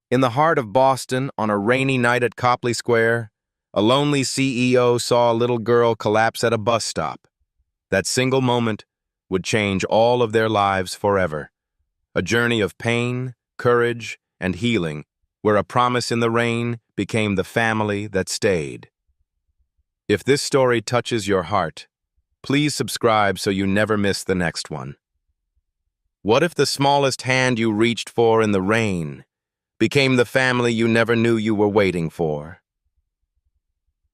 In the heart of Boston, on a rainy night at Copley Square, a lonely CEO saw a little girl collapse at a bus stop. That single moment would change all of their lives forever. A journey of pain, courage, and healing, where a promise in the rain became the family that stayed. If this story touches your heart, please subscribe so you never miss the next one. What if the smallest hand you reached for in the rain became the family you never knew you were waiting for?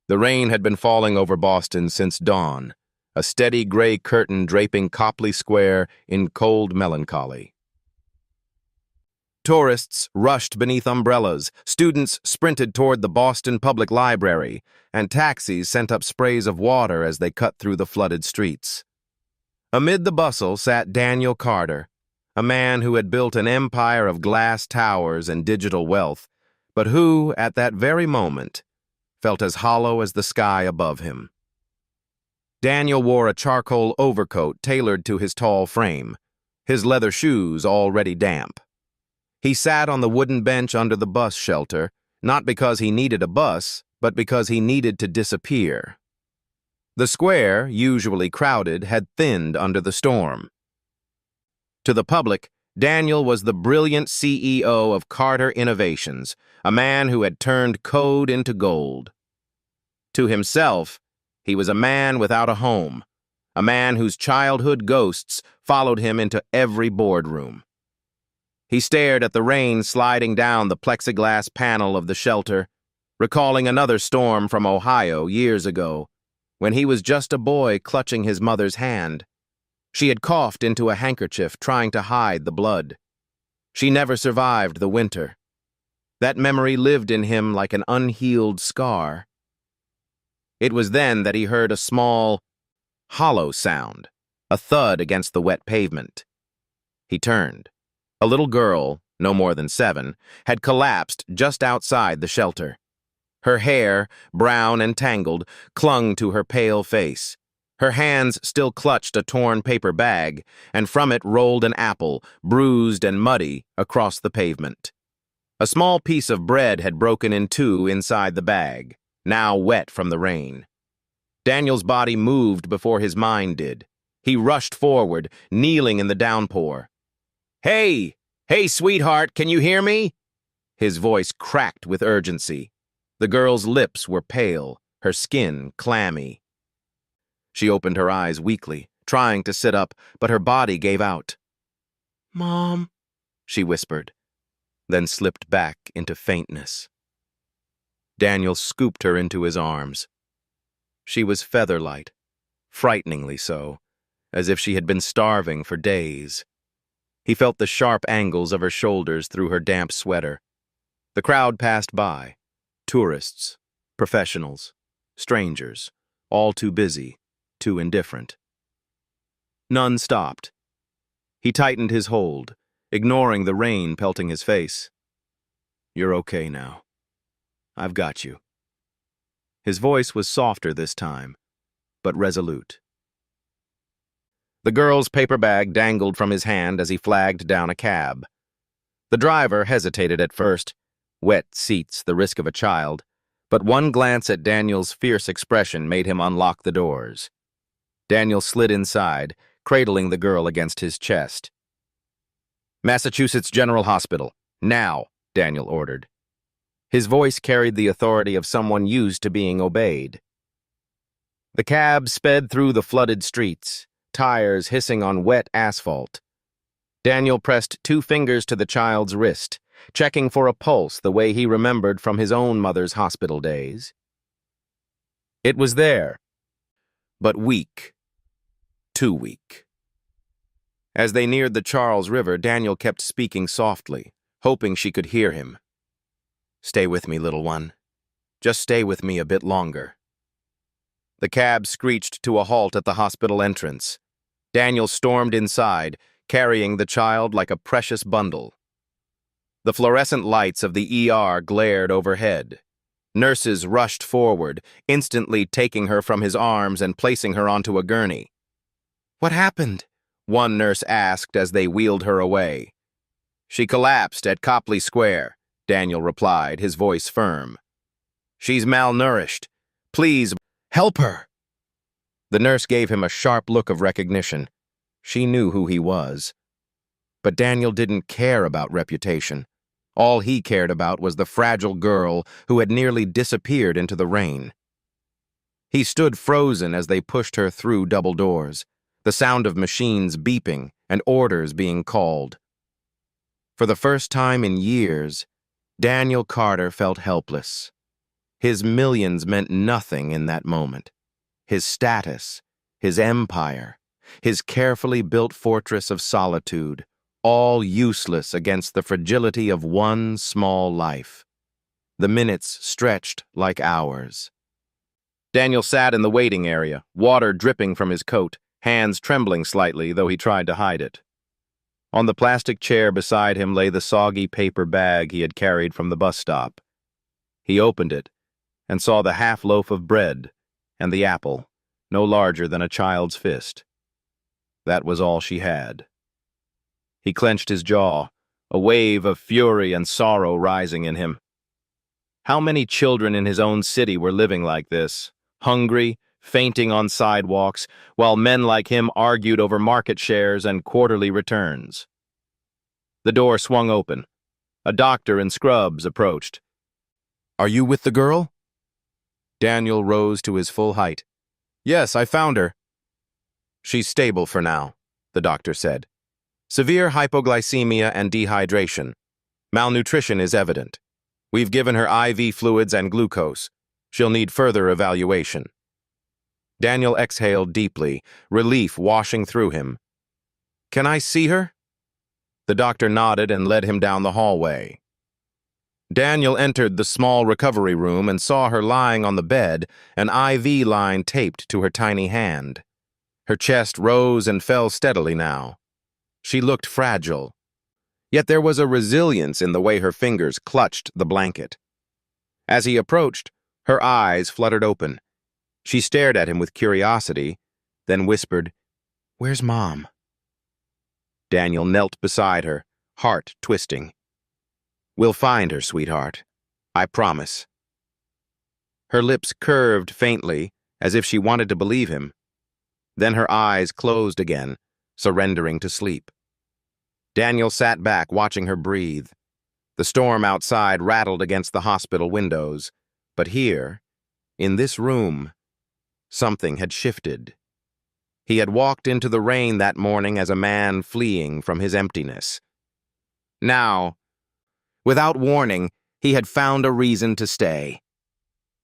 The rain had been falling over Boston since dawn, a steady gray curtain draping Copley Square in cold melancholy. Tourists rushed beneath umbrellas, students sprinted toward the Boston Public Library, and taxis sent up sprays of water as they cut through the flooded streets. Amid the bustle sat Daniel Carter, a man who had built an empire of glass towers and digital wealth, but who, at that very moment, felt as hollow as the sky above him. Daniel wore a charcoal overcoat tailored to his tall frame, his leather shoes already damp. He sat on the wooden bench under the bus shelter, not because he needed a bus, but because he needed to disappear. The square, usually crowded, had thinned under the storm. To the public, Daniel was the brilliant CEO of Carter Innovations, a man who had turned code into gold. To himself, he was a man without a home, a man whose childhood ghosts followed him into every boardroom. He stared at the rain sliding down the plexiglass panel of the shelter, recalling another storm from Ohio years ago, when he was just a boy clutching his mother's hand. She had coughed into a handkerchief trying to hide the blood. She never survived the winter. That memory lived in him like an unhealed scar. It was then that he heard a small, hollow sound, a thud against the wet pavement. He turned. A little girl, no more than 7, had collapsed just outside the shelter. Her hair, brown and tangled, clung to her pale face. Her hands still clutched a torn paper bag, and from it rolled an apple, bruised and muddy, across the pavement. A small piece of bread had broken in two inside the bag, now wet from the rain. Daniel's body moved before his mind did. He rushed forward, kneeling in the downpour. "Hey! Hey, sweetheart, can you hear me?" His voice cracked with urgency. The girl's lips were pale, her skin clammy. She opened her eyes weakly, trying to sit up, but her body gave out. "Mom," she whispered, then slipped back into faintness. Daniel scooped her into his arms. She was feather-light, frighteningly so, as if she had been starving for days. He felt the sharp angles of her shoulders through her damp sweater. The crowd passed by. Tourists, professionals, strangers, all too busy, too indifferent. None stopped. He tightened his hold, ignoring the rain pelting his face. "You're okay now. I've got you." His voice was softer this time, but resolute. The girl's paper bag dangled from his hand as he flagged down a cab. The driver hesitated at first, wet seats, the risk of a child, but one glance at Daniel's fierce expression made him unlock the doors. Daniel slid inside, cradling the girl against his chest. "Massachusetts General Hospital, now," Daniel ordered. His voice carried the authority of someone used to being obeyed. The cab sped through the flooded streets, tires hissing on wet asphalt. Daniel pressed 2 fingers to the child's wrist, checking for a pulse the way he remembered from his own mother's hospital days. It was there, but weak. Too weak. As they neared the Charles River, Daniel kept speaking softly, hoping she could hear him. "Stay with me, little one. Just stay with me a bit longer." The cab screeched to a halt at the hospital entrance. Daniel stormed inside, carrying the child like a precious bundle. The fluorescent lights of the ER glared overhead. Nurses rushed forward, instantly taking her from his arms and placing her onto a gurney. "What happened?" one nurse asked as they wheeled her away. "She collapsed at Copley Square. Daniel replied, his voice firm. "She's malnourished. Please, help her." The nurse gave him a sharp look of recognition. She knew who he was. But Daniel didn't care about reputation. All he cared about was the fragile girl who had nearly disappeared into the rain. He stood frozen as they pushed her through double doors, the sound of machines beeping and orders being called. For the first time in years, Daniel Carter felt helpless. His millions meant nothing in that moment. His status, his empire, his carefully built fortress of solitude, all useless against the fragility of one small life. The minutes stretched like hours. Daniel sat in the waiting area, water dripping from his coat, hands trembling slightly, though he tried to hide it. On the plastic chair beside him lay the soggy paper bag he had carried from the bus stop. He opened it and saw the half loaf of bread and the apple, no larger than a child's fist. That was all she had. He clenched his jaw, a wave of fury and sorrow rising in him. How many children in his own city were living like this, hungry, fainting on sidewalks, while men like him argued over market shares and quarterly returns? The door swung open. A doctor in scrubs approached. "Are you with the girl?" Daniel rose to his full height. "Yes, I found her." "She's stable for now," the doctor said. "Severe hypoglycemia and dehydration. Malnutrition is evident. We've given her IV fluids and glucose. She'll need further evaluation." Daniel exhaled deeply, relief washing through him. "Can I see her?" The doctor nodded and led him down the hallway. Daniel entered the small recovery room and saw her lying on the bed, an IV line taped to her tiny hand. Her chest rose and fell steadily now. She looked fragile. Yet there was a resilience in the way her fingers clutched the blanket. As he approached, her eyes fluttered open. She stared at him with curiosity, then whispered, "Where's Mom?" Daniel knelt beside her, heart twisting. "We'll find her, sweetheart. I promise." Her lips curved faintly, as if she wanted to believe him. Then her eyes closed again, surrendering to sleep. Daniel sat back, watching her breathe. The storm outside rattled against the hospital windows, but here, in this room, something had shifted. He had walked into the rain that morning as a man fleeing from his emptiness. Now, without warning, he had found a reason to stay.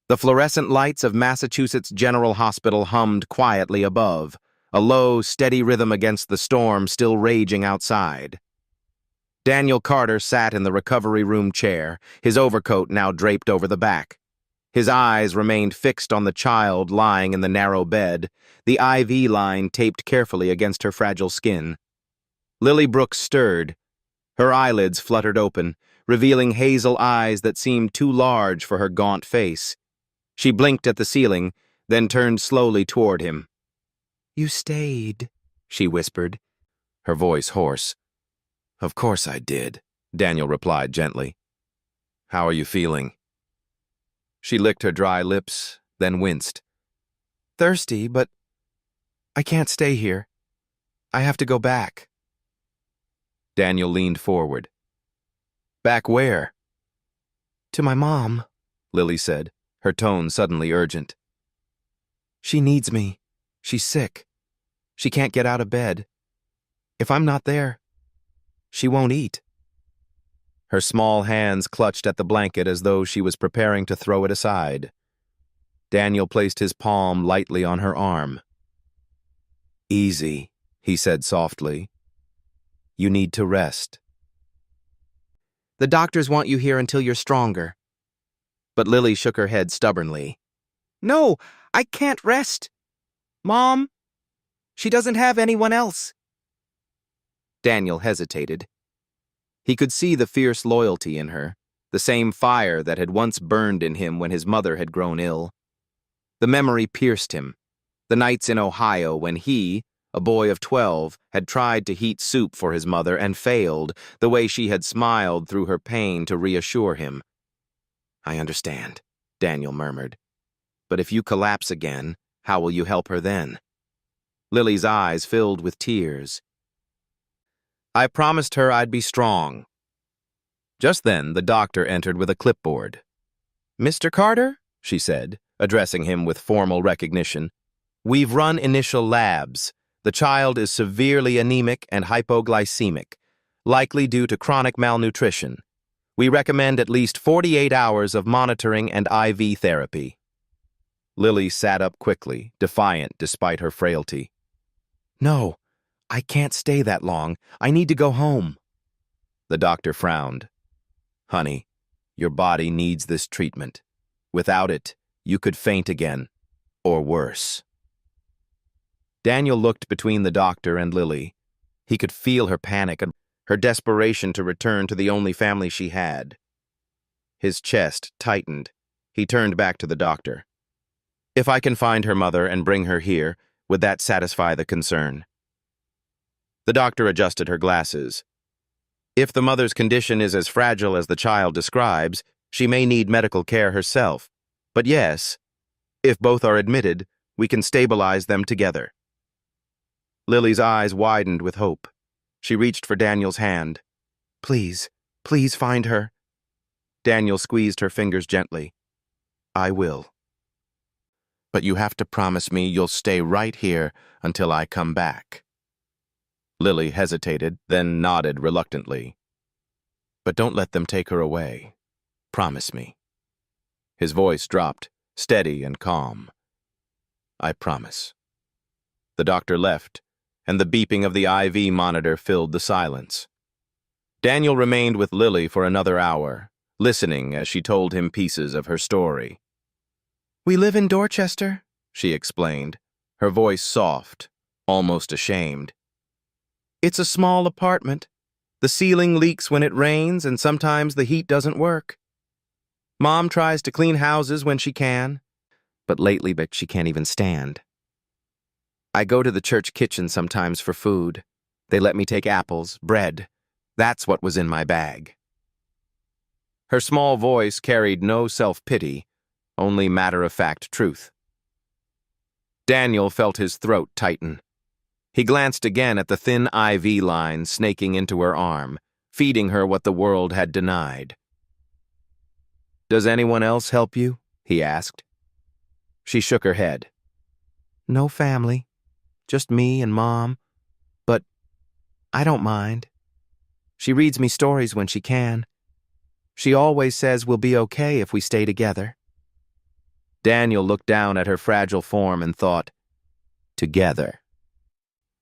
The fluorescent lights of Massachusetts General Hospital hummed quietly above, a low, steady rhythm against the storm still raging outside. Daniel Carter sat in the recovery room chair, his overcoat now draped over the back. His eyes remained fixed on the child lying in the narrow bed, the IV line taped carefully against her fragile skin. Lily Brooks stirred. Her eyelids fluttered open, revealing hazel eyes that seemed too large for her gaunt face. She blinked at the ceiling, then turned slowly toward him. "You stayed," she whispered, her voice hoarse. "Of course I did," Daniel replied gently. "How are you feeling?" She licked her dry lips, then winced. "Thirsty, but I can't stay here. I have to go back." Daniel leaned forward. "Back where?" "To my mom," Lily said, her tone suddenly urgent. "She needs me. She's sick. She can't get out of bed. If I'm not there, she won't eat." Her small hands clutched at the blanket as though she was preparing to throw it aside. Daniel placed his palm lightly on her arm. "Easy," he said softly. "You need to rest." "The doctors want you here until you're stronger." But Lily shook her head stubbornly. "No, I can't rest. Mom, she doesn't have anyone else." Daniel hesitated. He could see the fierce loyalty in her, the same fire that had once burned in him when his mother had grown ill. The memory pierced him, the nights in Ohio when he, A boy of 12 had tried to heat soup for his mother and failed, the way she had smiled through her pain to reassure him. "I understand," Daniel murmured. "But if you collapse again, how will you help her then?" Lily's eyes filled with tears. "I promised her I'd be strong." Just then, the doctor entered with a clipboard. "Mr. Carter," she said, addressing him with formal recognition, "we've run initial labs. The child is severely anemic and hypoglycemic, likely due to chronic malnutrition. We recommend at least 48 hours of monitoring and IV therapy." Lily sat up quickly, defiant despite her frailty. "No, I can't stay that long. I need to go home." The doctor frowned. "Honey, your body needs this treatment. Without it, you could faint again, or worse." Daniel looked between the doctor and Lily. He could feel her panic and her desperation to return to the only family she had. His chest tightened. He turned back to the doctor. "If I can find her mother and bring her here, would that satisfy the concern?" The doctor adjusted her glasses. "If the mother's condition is as fragile as the child describes, she may need medical care herself. But yes, if both are admitted, we can stabilize them together." Lily's eyes widened with hope. She reached for Daniel's hand. "Please, please find her." Daniel squeezed her fingers gently. "I will. But you have to promise me you'll stay right here until I come back." Lily hesitated, then nodded reluctantly. "But don't let them take her away. Promise me." His voice dropped, steady and calm. "I promise." The doctor left, and the beeping of the IV monitor filled the silence. Daniel remained with Lily for another hour, listening as she told him pieces of her story. "We live in Dorchester," she explained, her voice soft, almost ashamed. "It's a small apartment. The ceiling leaks when it rains, and sometimes the heat doesn't work. Mom tries to clean houses when she can, but lately she can't even stand. I go to the church kitchen sometimes for food. They let me take apples, bread. That's what was in my bag." Her small voice carried no self-pity, only matter-of-fact truth. Daniel felt his throat tighten. He glanced again at the thin IV line snaking into her arm, feeding her what the world had denied. "Does anyone else help you?" he asked. She shook her head. "No family. Just me and Mom. But I don't mind. She reads me stories when she can. She always says we'll be okay if we stay together." Daniel looked down at her fragile form and thought, together.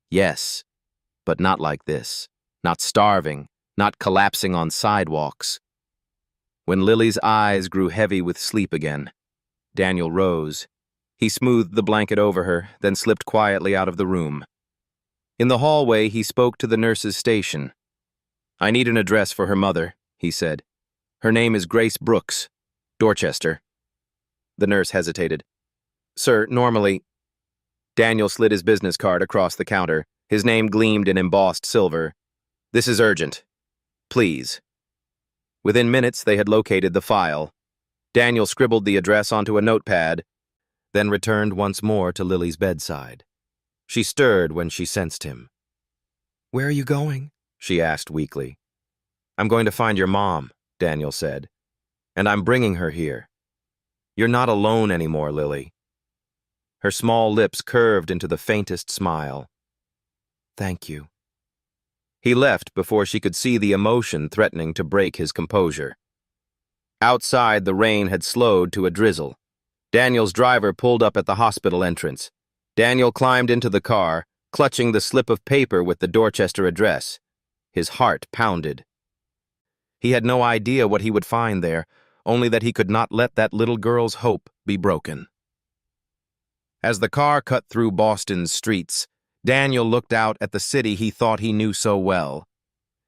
Yes, but not like this. Not starving, not collapsing on sidewalks. When Lily's eyes grew heavy with sleep again, Daniel rose. He smoothed the blanket over her, then slipped quietly out of the room. In the hallway, he spoke to the nurse's station. "I need an address for her mother," he said. "Her name is Grace Brooks, Dorchester." The nurse hesitated. "Sir, normally—" Daniel slid his business card across the counter. His name gleamed in embossed silver. "This is urgent. Please." Within minutes, they had located the file. Daniel scribbled the address onto a notepad, then returned once more to Lily's bedside. She stirred when she sensed him. "Where are you going?" she asked weakly. "I'm going to find your mom," Daniel said. "And I'm bringing her here. You're not alone anymore, Lily." Her small lips curved into the faintest smile. "Thank you." He left before she could see the emotion threatening to break his composure. Outside, the rain had slowed to a drizzle. Daniel's driver pulled up at the hospital entrance. Daniel climbed into the car, clutching the slip of paper with the Dorchester address. His heart pounded. He had no idea what he would find there, only that he could not let that little girl's hope be broken. As the car cut through Boston's streets, Daniel looked out at the city he thought he knew so well.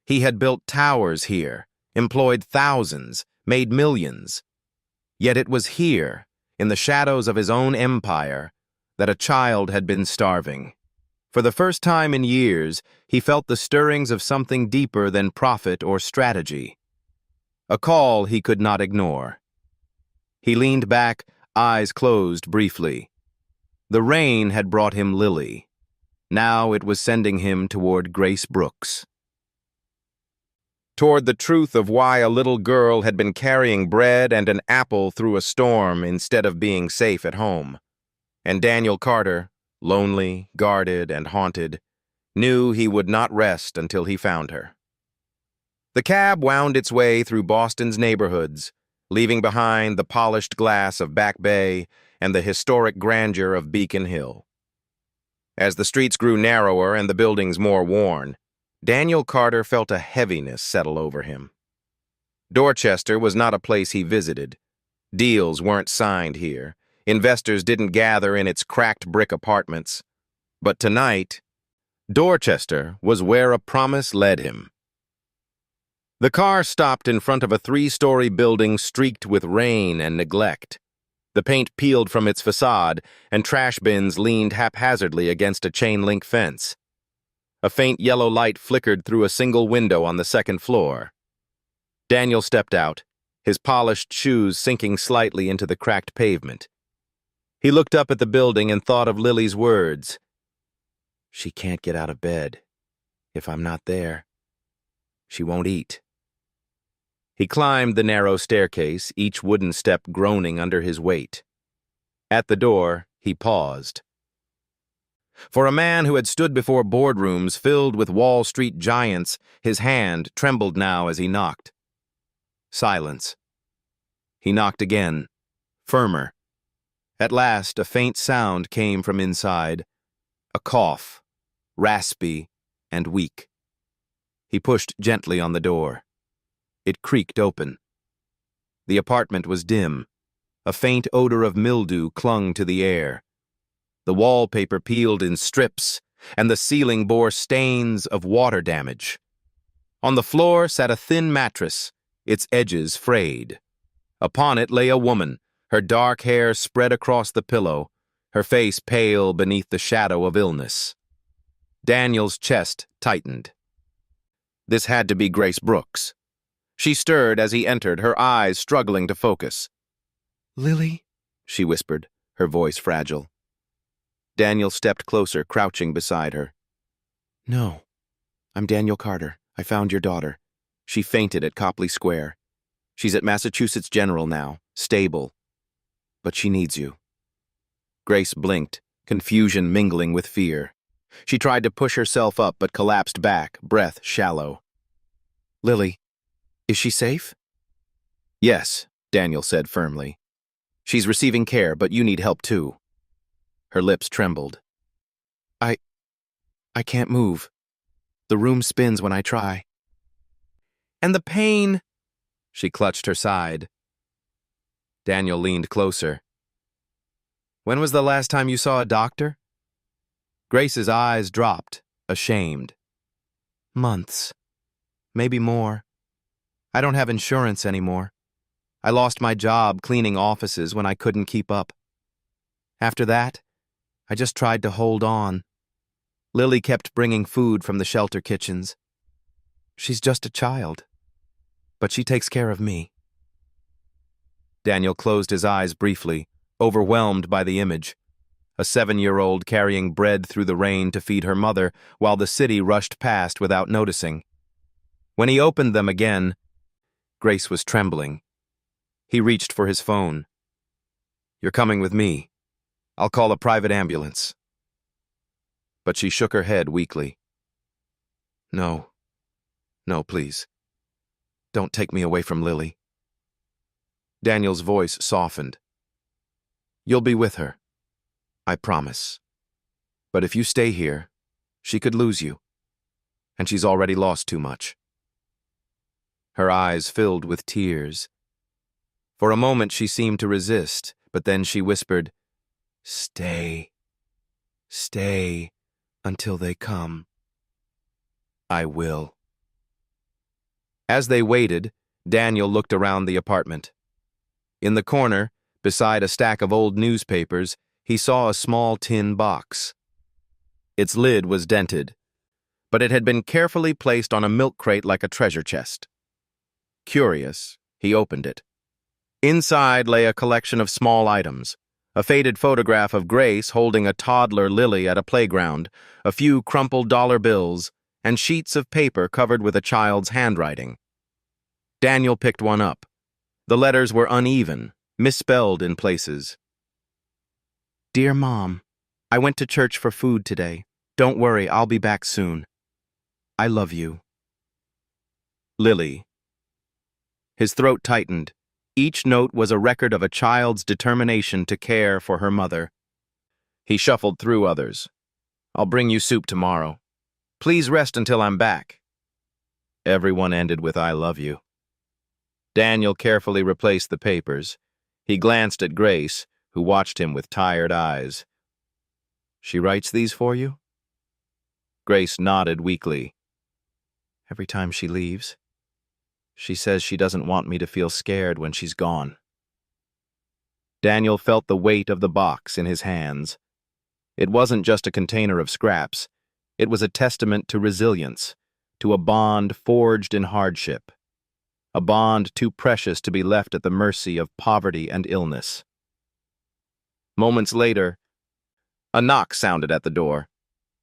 He had built towers here, employed thousands, made millions. Yet it was here, in the shadows of his own empire, that a child had been starving. For the first time in years, he felt the stirrings of something deeper than profit or strategy. A call he could not ignore. He leaned back, eyes closed briefly. The rain had brought him Lily. Now it was sending him toward Grace Brooks. Toward the truth of why a little girl had been carrying bread and an apple through a storm instead of being safe at home. And Daniel Carter, lonely, guarded, and haunted, knew he would not rest until he found her. The cab wound its way through Boston's neighborhoods, leaving behind the polished glass of Back Bay and the historic grandeur of Beacon Hill. As the streets grew narrower and the buildings more worn, Daniel Carter felt a heaviness settle over him. Dorchester was not a place he visited. Deals weren't signed here. Investors didn't gather in its cracked brick apartments. But tonight, Dorchester was where a promise led him. The car stopped in front of a 3-story building streaked with rain and neglect. The paint peeled from its facade, and trash bins leaned haphazardly against a chain-link fence. A faint yellow light flickered through a single window on the second floor. Daniel stepped out, his polished shoes sinking slightly into the cracked pavement. He looked up at the building and thought of Lily's words. She can't get out of bed. If I'm not there, she won't eat. He climbed the narrow staircase, each wooden step groaning under his weight. At the door, he paused. For a man who had stood before boardrooms filled with Wall Street giants, his hand trembled now as he knocked. Silence. He knocked again, firmer. At last, a faint sound came from inside, a cough, raspy and weak. He pushed gently on the door. It creaked open. The apartment was dim. A faint odor of mildew clung to the air. The wallpaper peeled in strips, and the ceiling bore stains of water damage. On the floor sat a thin mattress, its edges frayed. Upon it lay a woman, her dark hair spread across the pillow, her face pale beneath the shadow of illness. Daniel's chest tightened. This had to be Grace Brooks. She stirred as he entered, her eyes struggling to focus. "Lily?" she whispered, her voice fragile. Daniel stepped closer, crouching beside her. "No. I'm Daniel Carter. I found your daughter. She fainted at Copley Square. She's at Massachusetts General now, stable. But she needs you." Grace blinked, confusion mingling with fear. She tried to push herself up but collapsed back, breath shallow. "Lily, is she safe?" "Yes," Daniel said firmly. "She's receiving care, but you need help too." Her lips trembled. I can't move. The room spins when I try." "And the pain!" She clutched her side. Daniel leaned closer. "When was the last time you saw a doctor?" Grace's eyes dropped, ashamed. "Months. Maybe more. I don't have insurance anymore. I lost my job cleaning offices when I couldn't keep up. After that, I just tried to hold on. Lily kept bringing food from the shelter kitchens. She's just a child, but she takes care of me." Daniel closed his eyes briefly, overwhelmed by the image. A 7-year-old carrying bread through the rain to feed her mother while the city rushed past without noticing. When he opened them again, Grace was trembling. He reached for his phone. "You're coming with me. I'll call a private ambulance." But she shook her head weakly. No, please. Don't take me away from Lily." Daniel's voice softened. "You'll be with her. I promise. But if you stay here, she could lose you. And she's already lost too much." Her eyes filled with tears. For a moment she seemed to resist, but then she whispered, Stay until they come." "I will." As they waited, Daniel looked around the apartment. In the corner, beside a stack of old newspapers, he saw a small tin box. Its lid was dented, but it had been carefully placed on a milk crate like a treasure chest. Curious, he opened it. Inside lay a collection of small items: a faded photograph of Grace holding a toddler Lily at a playground, a few crumpled dollar bills, and sheets of paper covered with a child's handwriting. Daniel picked one up. The letters were uneven, misspelled in places. "Dear Mom, I went to church for food today. Don't worry, I'll be back soon. I love you. Lily." His throat tightened. Each note was a record of a child's determination to care for her mother. He shuffled through others. "I'll bring you soup tomorrow. Please rest until I'm back." Everyone ended with "I love you." Daniel carefully replaced the papers. He glanced at Grace, who watched him with tired eyes. "She writes these for you?" Grace nodded weakly. "Every time she leaves. She says she doesn't want me to feel scared when she's gone." Daniel felt the weight of the box in his hands. It wasn't just a container of scraps. It was a testament to resilience, to a bond forged in hardship, a bond too precious to be left at the mercy of poverty and illness. Moments later, a knock sounded at the door.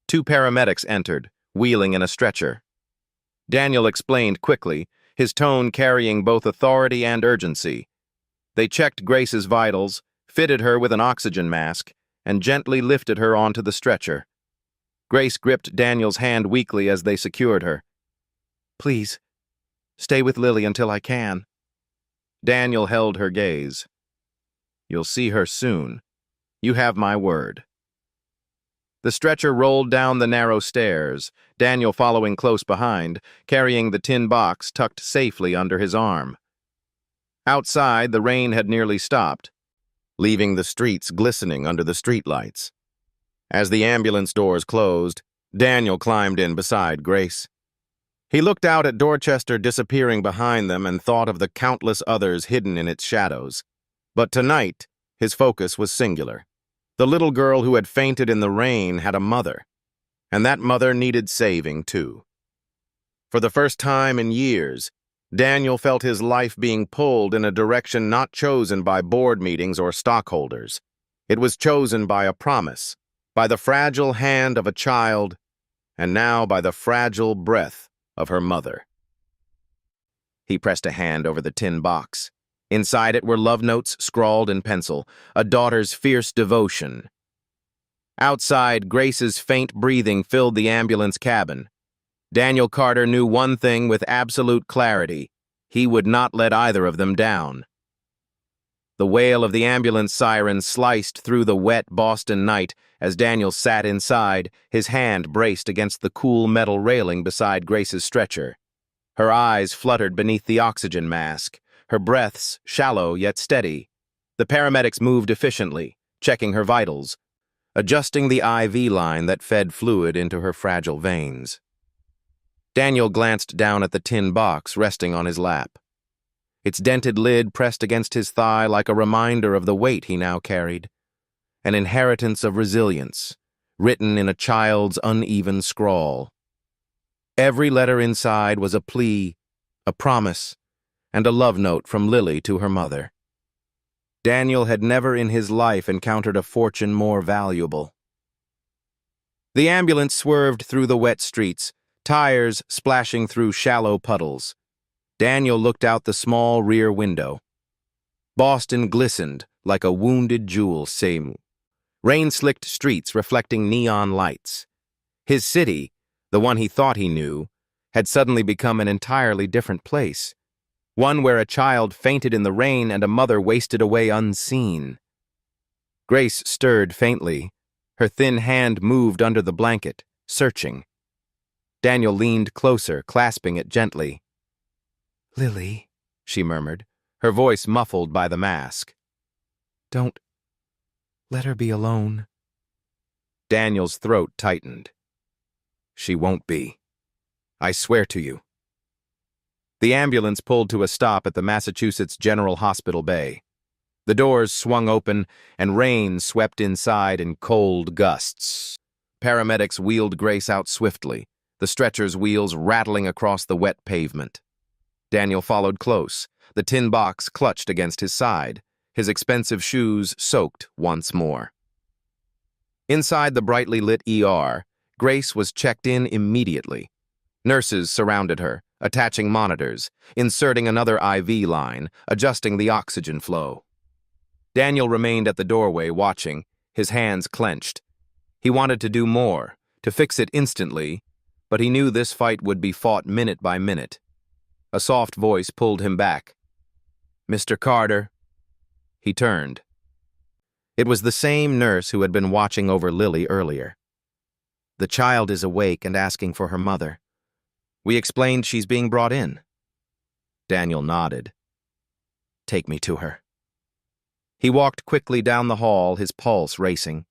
2 paramedics entered, wheeling in a stretcher. Daniel explained quickly, his tone carrying both authority and urgency. They checked Grace's vitals, fitted her with an oxygen mask, and gently lifted her onto the stretcher. Grace gripped Daniel's hand weakly as they secured her. "Please, stay with Lily until I can." Daniel held her gaze. "You'll see her soon. You have my word." The stretcher rolled down the narrow stairs, Daniel following close behind, carrying the tin box tucked safely under his arm. Outside, the rain had nearly stopped, leaving the streets glistening under the streetlights. As the ambulance doors closed, Daniel climbed in beside Grace. He looked out at Dorchester disappearing behind them and thought of the countless others hidden in its shadows. But tonight, his focus was singular. The little girl who had fainted in the rain had a mother, and that mother needed saving too. For the first time in years, Daniel felt his life being pulled in a direction not chosen by board meetings or stockholders. It was chosen by a promise, by the fragile hand of a child, and now by the fragile breath of her mother. He pressed a hand over the tin box. Inside it were love notes scrawled in pencil, a daughter's fierce devotion. Outside, Grace's faint breathing filled the ambulance cabin. Daniel Carter knew one thing with absolute clarity: he would not let either of them down. The wail of the ambulance siren sliced through the wet Boston night as Daniel sat inside, his hand braced against the cool metal railing beside Grace's stretcher. Her eyes fluttered beneath the oxygen mask, her breaths shallow yet steady. The paramedics moved efficiently, checking her vitals, adjusting the IV line that fed fluid into her fragile veins. Daniel glanced down at the tin box resting on his lap. Its dented lid pressed against his thigh like a reminder of the weight he now carried, an inheritance of resilience, written in a child's uneven scrawl. Every letter inside was a plea, a promise, and a love note from Lily to her mother. Daniel had never in his life encountered a fortune more valuable. The ambulance swerved through the wet streets, tires splashing through shallow puddles. Daniel looked out the small rear window. Boston glistened like a wounded jewel, rain-slicked streets reflecting neon lights. His city, the one he thought he knew, had suddenly become an entirely different place. One where a child fainted in the rain and a mother wasted away unseen. Grace stirred faintly. Her thin hand moved under the blanket, searching. Daniel leaned closer, clasping it gently. "Lily," she murmured, her voice muffled by the mask. "Don't let her be alone." Daniel's throat tightened. "She won't be. I swear to you." The ambulance pulled to a stop at the Massachusetts General Hospital bay. The doors swung open, and rain swept inside in cold gusts. Paramedics wheeled Grace out swiftly, the stretcher's wheels rattling across the wet pavement. Daniel followed close, the tin box clutched against his side, his expensive shoes soaked once more. Inside the brightly lit ER, Grace was checked in immediately. Nurses surrounded her, attaching monitors, inserting another IV line, adjusting the oxygen flow. Daniel remained at the doorway watching, his hands clenched. He wanted to do more, to fix it instantly, but he knew this fight would be fought minute by minute. A soft voice pulled him back. "Mr. Carter." He turned. It was the same nurse who had been watching over Lily earlier. "The child is awake and asking for her mother. We explained she's being brought in." Daniel nodded. "Take me to her." He walked quickly down the hall, his pulse racing.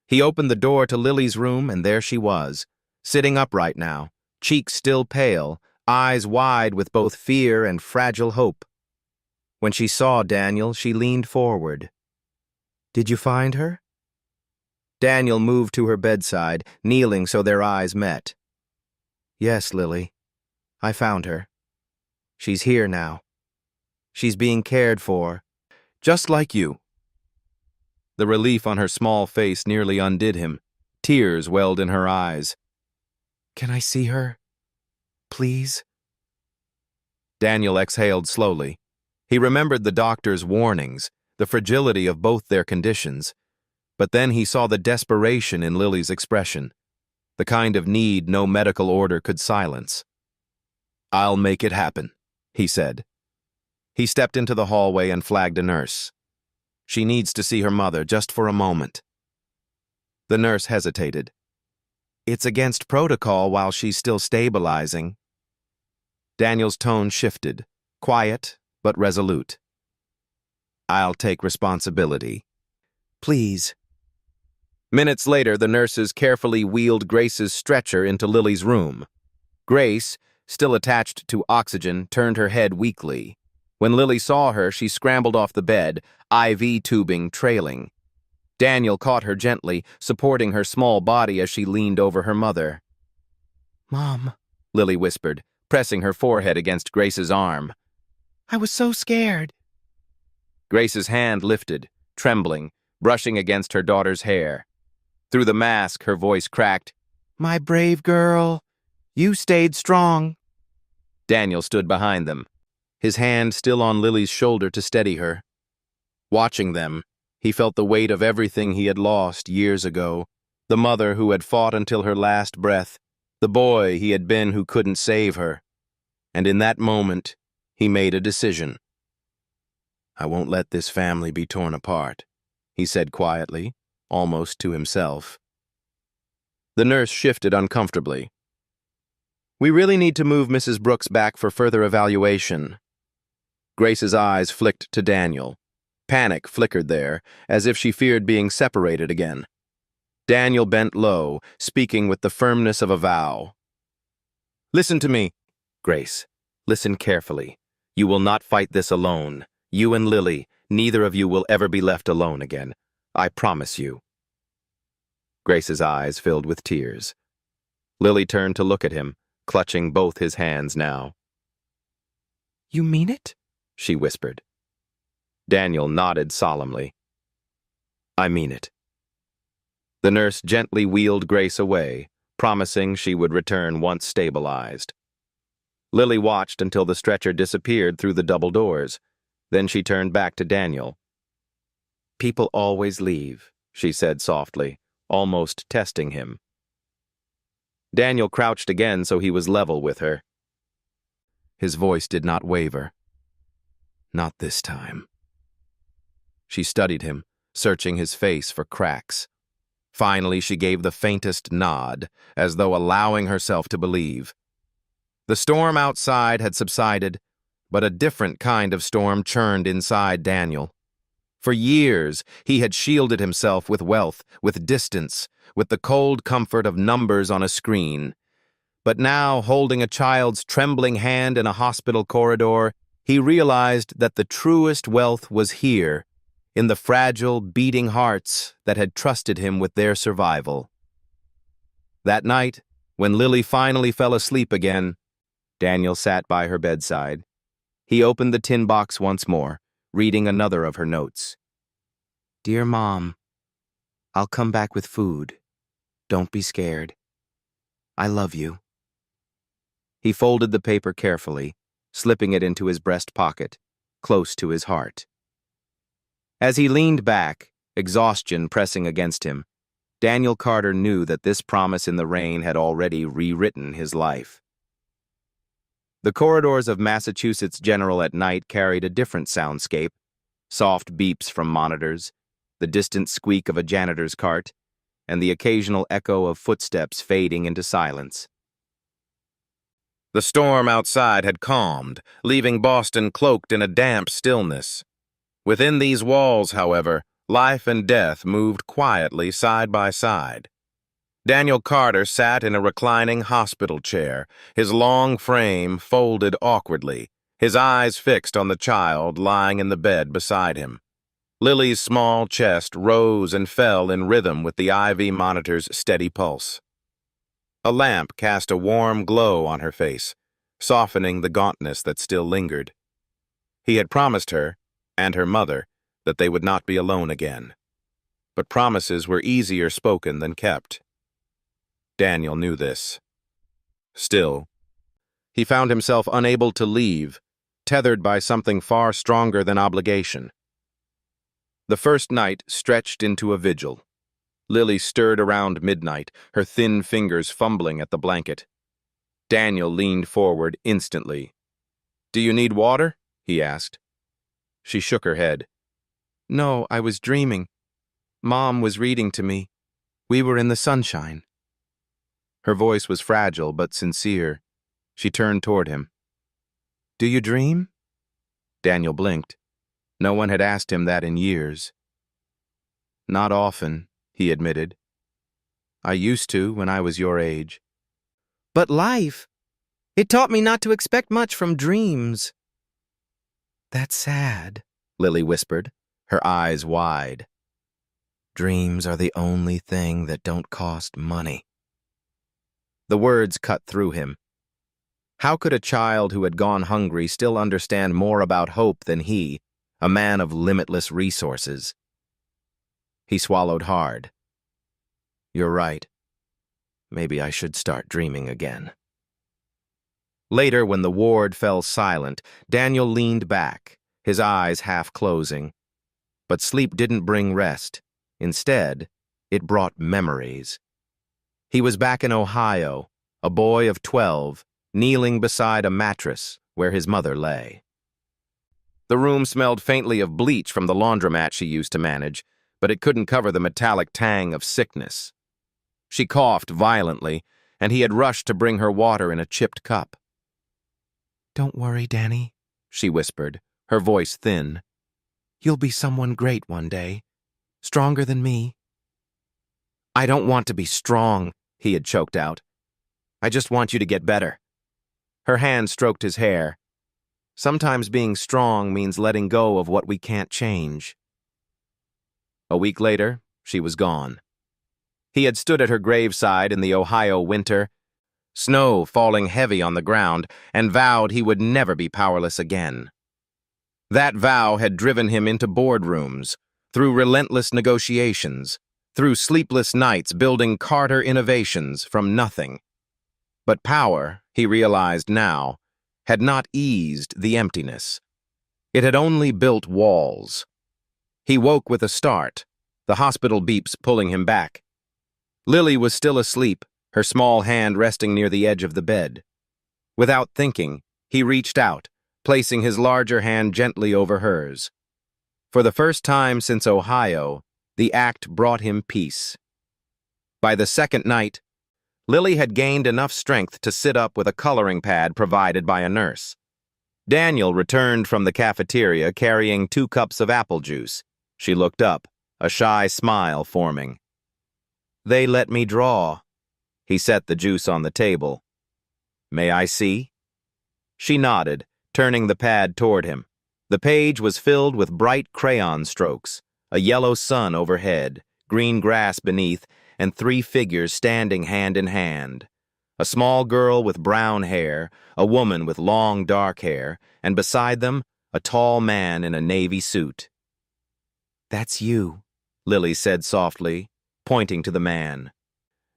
He opened the door to Lily's room, and there she was, sitting upright now, cheeks still pale, eyes wide with both fear and fragile hope. When she saw Daniel, she leaned forward. "Did you find her?" Daniel moved to her bedside, kneeling so their eyes met. "Yes, Lily. I found her. She's here now. She's being cared for, just like you." The relief on her small face nearly undid him. Tears welled in her eyes. "Can I see her? Please?" Daniel exhaled slowly. He remembered the doctor's warnings, the fragility of both their conditions. But then he saw the desperation in Lily's expression, the kind of need no medical order could silence. "I'll make it happen," he said. He stepped into the hallway and flagged a nurse. "She needs to see her mother just for a moment." The nurse hesitated. "It's against protocol while she's still stabilizing." Daniel's tone shifted, quiet but resolute. "I'll take responsibility. Please." Minutes later, the nurses carefully wheeled Grace's stretcher into Lily's room. Grace, still attached to oxygen, turned her head weakly. When Lily saw her, she scrambled off the bed, IV tubing trailing. Daniel caught her gently, supporting her small body as she leaned over her mother. "Mom," Lily whispered, pressing her forehead against Grace's arm. "I was so scared." Grace's hand lifted, trembling, brushing against her daughter's hair. Through the mask, her voice cracked. "My brave girl, you stayed strong." Daniel stood behind them, his hand still on Lily's shoulder to steady her. Watching them, he felt the weight of everything he had lost years ago, the mother who had fought until her last breath, the boy he had been who couldn't save her. And in that moment, he made a decision. "I won't let this family be torn apart," he said quietly, almost to himself. The nurse shifted uncomfortably. "We really need to move Mrs. Brooks back for further evaluation." Grace's eyes flicked to Daniel. Panic flickered there, as if she feared being separated again. Daniel bent low, speaking with the firmness of a vow. "Listen to me, Grace. Listen carefully. You will not fight this alone. You and Lily, neither of you will ever be left alone again. I promise you." Grace's eyes filled with tears. Lily turned to look at him, clutching both his hands now. "You mean it?" she whispered. Daniel nodded solemnly. "I mean it." The nurse gently wheeled Grace away, promising she would return once stabilized. Lily watched until the stretcher disappeared through the double doors. Then she turned back to Daniel. "People always leave," she said softly, almost testing him. Daniel crouched again so he was level with her. His voice did not waver. "Not this time." She studied him, searching his face for cracks. Finally, she gave the faintest nod, as though allowing herself to believe. The storm outside had subsided, but a different kind of storm churned inside Daniel. For years, he had shielded himself with wealth, with distance, with the cold comfort of numbers on a screen. But now, holding a child's trembling hand in a hospital corridor, he realized that the truest wealth was here, in the fragile, beating hearts that had trusted him with their survival. That night, when Lily finally fell asleep again, Daniel sat by her bedside. He opened the tin box once more, reading another of her notes. "Dear Mom, I'll come back with food. Don't be scared. I love you." He folded the paper carefully, slipping it into his breast pocket, close to his heart. As he leaned back, exhaustion pressing against him, Daniel Carter knew that this promise in the rain had already rewritten his life. The corridors of Massachusetts General at night carried a different soundscape: soft beeps from monitors, the distant squeak of a janitor's cart, and the occasional echo of footsteps fading into silence. The storm outside had calmed, leaving Boston cloaked in a damp stillness. Within these walls, however, life and death moved quietly side by side. Daniel Carter sat in a reclining hospital chair, his long frame folded awkwardly, his eyes fixed on the child lying in the bed beside him. Lily's small chest rose and fell in rhythm with the IV monitor's steady pulse. A lamp cast a warm glow on her face, softening the gauntness that still lingered. He had promised her, and her mother, that they would not be alone again. But promises were easier spoken than kept. Daniel knew this. Still, he found himself unable to leave, tethered by something far stronger than obligation. The first night stretched into a vigil. Lily stirred around midnight, her thin fingers fumbling at the blanket. Daniel leaned forward instantly. "Do you need water?" he asked. She shook her head. "No, I was dreaming. Mom was reading to me. We were in the sunshine." Her voice was fragile but sincere. She turned toward him. "Do you dream?" Daniel blinked. No one had asked him that in years. "Not often," he admitted. "I used to when I was your age." "But life, it taught me not to expect much from dreams." "That's sad," Lily whispered, her eyes wide. "Dreams are the only thing that don't cost money." The words cut through him. How could a child who had gone hungry still understand more about hope than he, a man of limitless resources? He swallowed hard. "You're right. Maybe I should start dreaming again." Later, when the ward fell silent, Daniel leaned back, his eyes half closing. But sleep didn't bring rest. Instead, it brought memories. He was back in Ohio, a boy of 12, kneeling beside a mattress where his mother lay. The room smelled faintly of bleach from the laundromat she used to manage, but it couldn't cover the metallic tang of sickness. She coughed violently, and he had rushed to bring her water in a chipped cup. "Don't worry, Danny," she whispered, her voice thin. "You'll be someone great one day, stronger than me." "I don't want to be strong," he had choked out. "I just want you to get better." Her hand stroked his hair. "Sometimes being strong means letting go of what we can't change." A week later, she was gone. He had stood at her graveside in the Ohio winter, snow falling heavy on the ground, and vowed he would never be powerless again. That vow had driven him into boardrooms, through relentless negotiations, through sleepless nights building Carter innovations from nothing. But power, he realized now, had not eased the emptiness. It had only built walls. He woke with a start, the hospital beeps pulling him back. Lily was still asleep, her small hand resting near the edge of the bed. Without thinking, he reached out, placing his larger hand gently over hers. For the first time since Ohio, the act brought him peace. By the second night, Lily had gained enough strength to sit up with a coloring pad provided by a nurse. Daniel returned from the cafeteria carrying 2 cups of apple juice. She looked up, a shy smile forming. "They let me draw." He set the juice on the table. "May I see?" She nodded, turning the pad toward him. The page was filled with bright crayon strokes, a yellow sun overhead, green grass beneath, and 3 figures standing hand in hand. A small girl with brown hair, a woman with long dark hair, and beside them, a tall man in a navy suit. "That's you," Lily said softly, pointing to the man.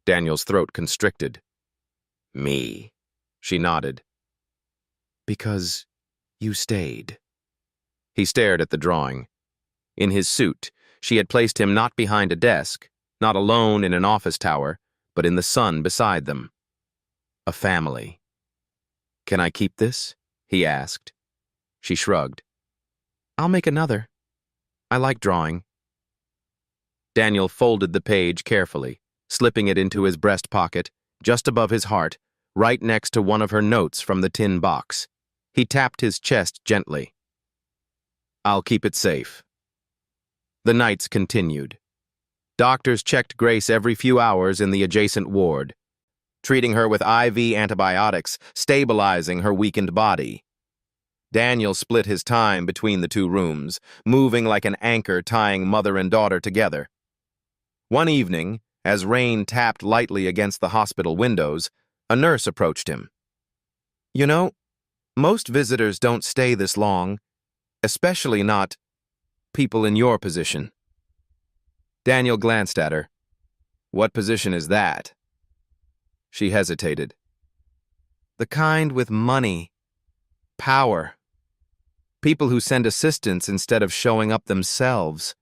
Daniel's throat constricted. "Me?" She nodded. "Because you stayed." He stared at the drawing. In his suit, she had placed him not behind a desk, not alone in an office tower, but in the sun beside them. A family. "Can I keep this?" he asked. She shrugged. "I'll make another. I like drawing." Daniel folded the page carefully, slipping it into his breast pocket, just above his heart, right next to one of her notes from the tin box. He tapped his chest gently. "I'll keep it safe." The nights continued. Doctors checked Grace every few hours in the adjacent ward, treating her with IV antibiotics, stabilizing her weakened body. Daniel split his time between the 2 rooms, moving like an anchor tying mother and daughter together. One evening, as rain tapped lightly against the hospital windows, a nurse approached him. "You know, most visitors don't stay this long, especially not people in your position." Daniel glanced at her. "What position is that?" She hesitated. "The kind with money, power. People who send assistants instead of showing up themselves."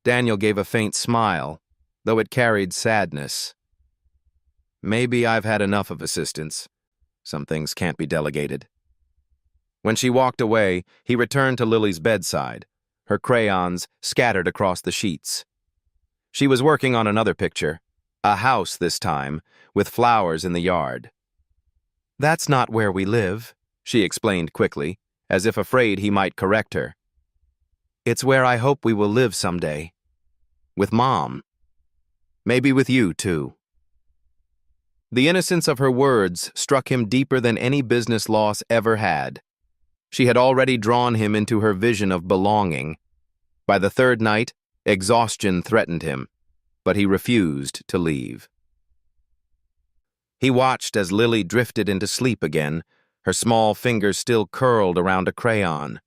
Daniel gave a faint smile, though it carried sadness. "Maybe I've had enough of assistants. Some things can't be delegated." When she walked away, he returned to Lily's bedside, her crayons scattered across the sheets. She was working on another picture, a house this time, with flowers in the yard. "That's not where we live," she explained quickly, as if afraid he might correct her. "It's where I hope we will live someday. With Mom. Maybe with you, too." The innocence of her words struck him deeper than any business loss ever had. She had already drawn him into her vision of belonging. By the 3rd night, exhaustion threatened him, but he refused to leave. He watched as Lily drifted into sleep again, her small fingers still curled around a crayon.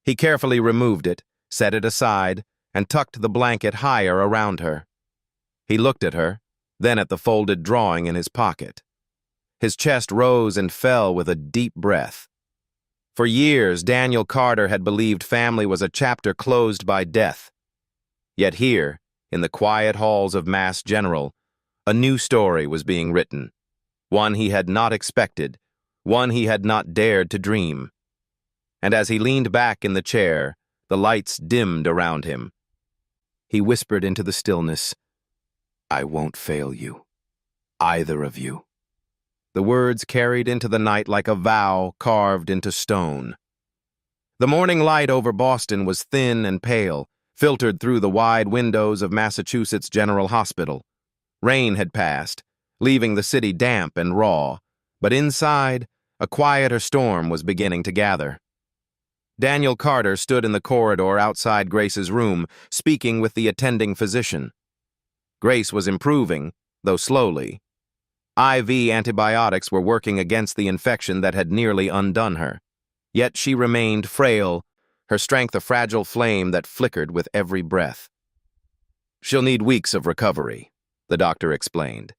He carefully removed it, set it aside, and tucked the blanket higher around her. He looked at her, then at the folded drawing in his pocket. His chest rose and fell with a deep breath. For years, Daniel Carter had believed family was a chapter closed by death. Yet here, in the quiet halls of Mass General, a new story was being written, one he had not expected, one he had not dared to dream. And as he leaned back in the chair, the lights dimmed around him. He whispered into the stillness, "I won't fail you, either of you." The words carried into the night like a vow carved into stone. The morning light over Boston was thin and pale, filtered through the wide windows of Massachusetts General Hospital. Rain had passed, leaving the city damp and raw, but inside, a quieter storm was beginning to gather. Daniel Carter stood in the corridor outside Grace's room, speaking with the attending physician. Grace was improving, though slowly. IV antibiotics were working against the infection that had nearly undone her. Yet she remained frail, her strength a fragile flame that flickered with every breath. "She'll need weeks of recovery," the doctor explained.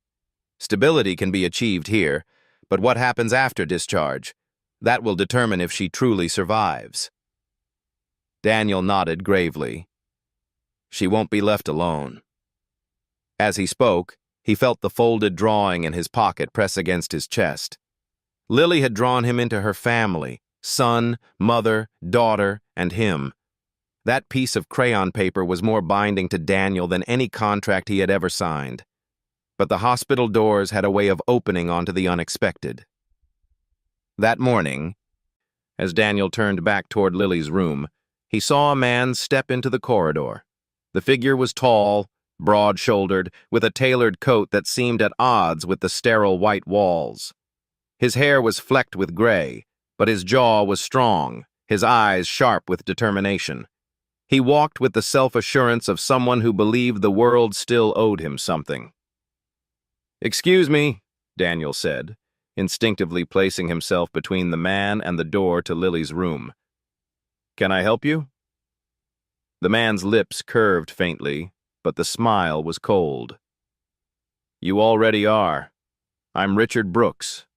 "Stability can be achieved here, but what happens after discharge? That will determine if she truly survives." Daniel nodded gravely. "She won't be left alone." As he spoke, he felt the folded drawing in his pocket press against his chest. Lily had drawn him into her family, son, mother, daughter, and him. That piece of crayon paper was more binding to Daniel than any contract he had ever signed. But the hospital doors had a way of opening onto the unexpected. That morning, as Daniel turned back toward Lily's room, he saw a man step into the corridor. The figure was tall, broad-shouldered, with a tailored coat that seemed at odds with the sterile white walls. His hair was flecked with gray, but his jaw was strong, his eyes sharp with determination. He walked with the self-assurance of someone who believed the world still owed him something. "Excuse me," Daniel said, instinctively placing himself between the man and the door to Lily's room. "Can I help you?" The man's lips curved faintly, but the smile was cold. "You already are. I'm Richard Brooks."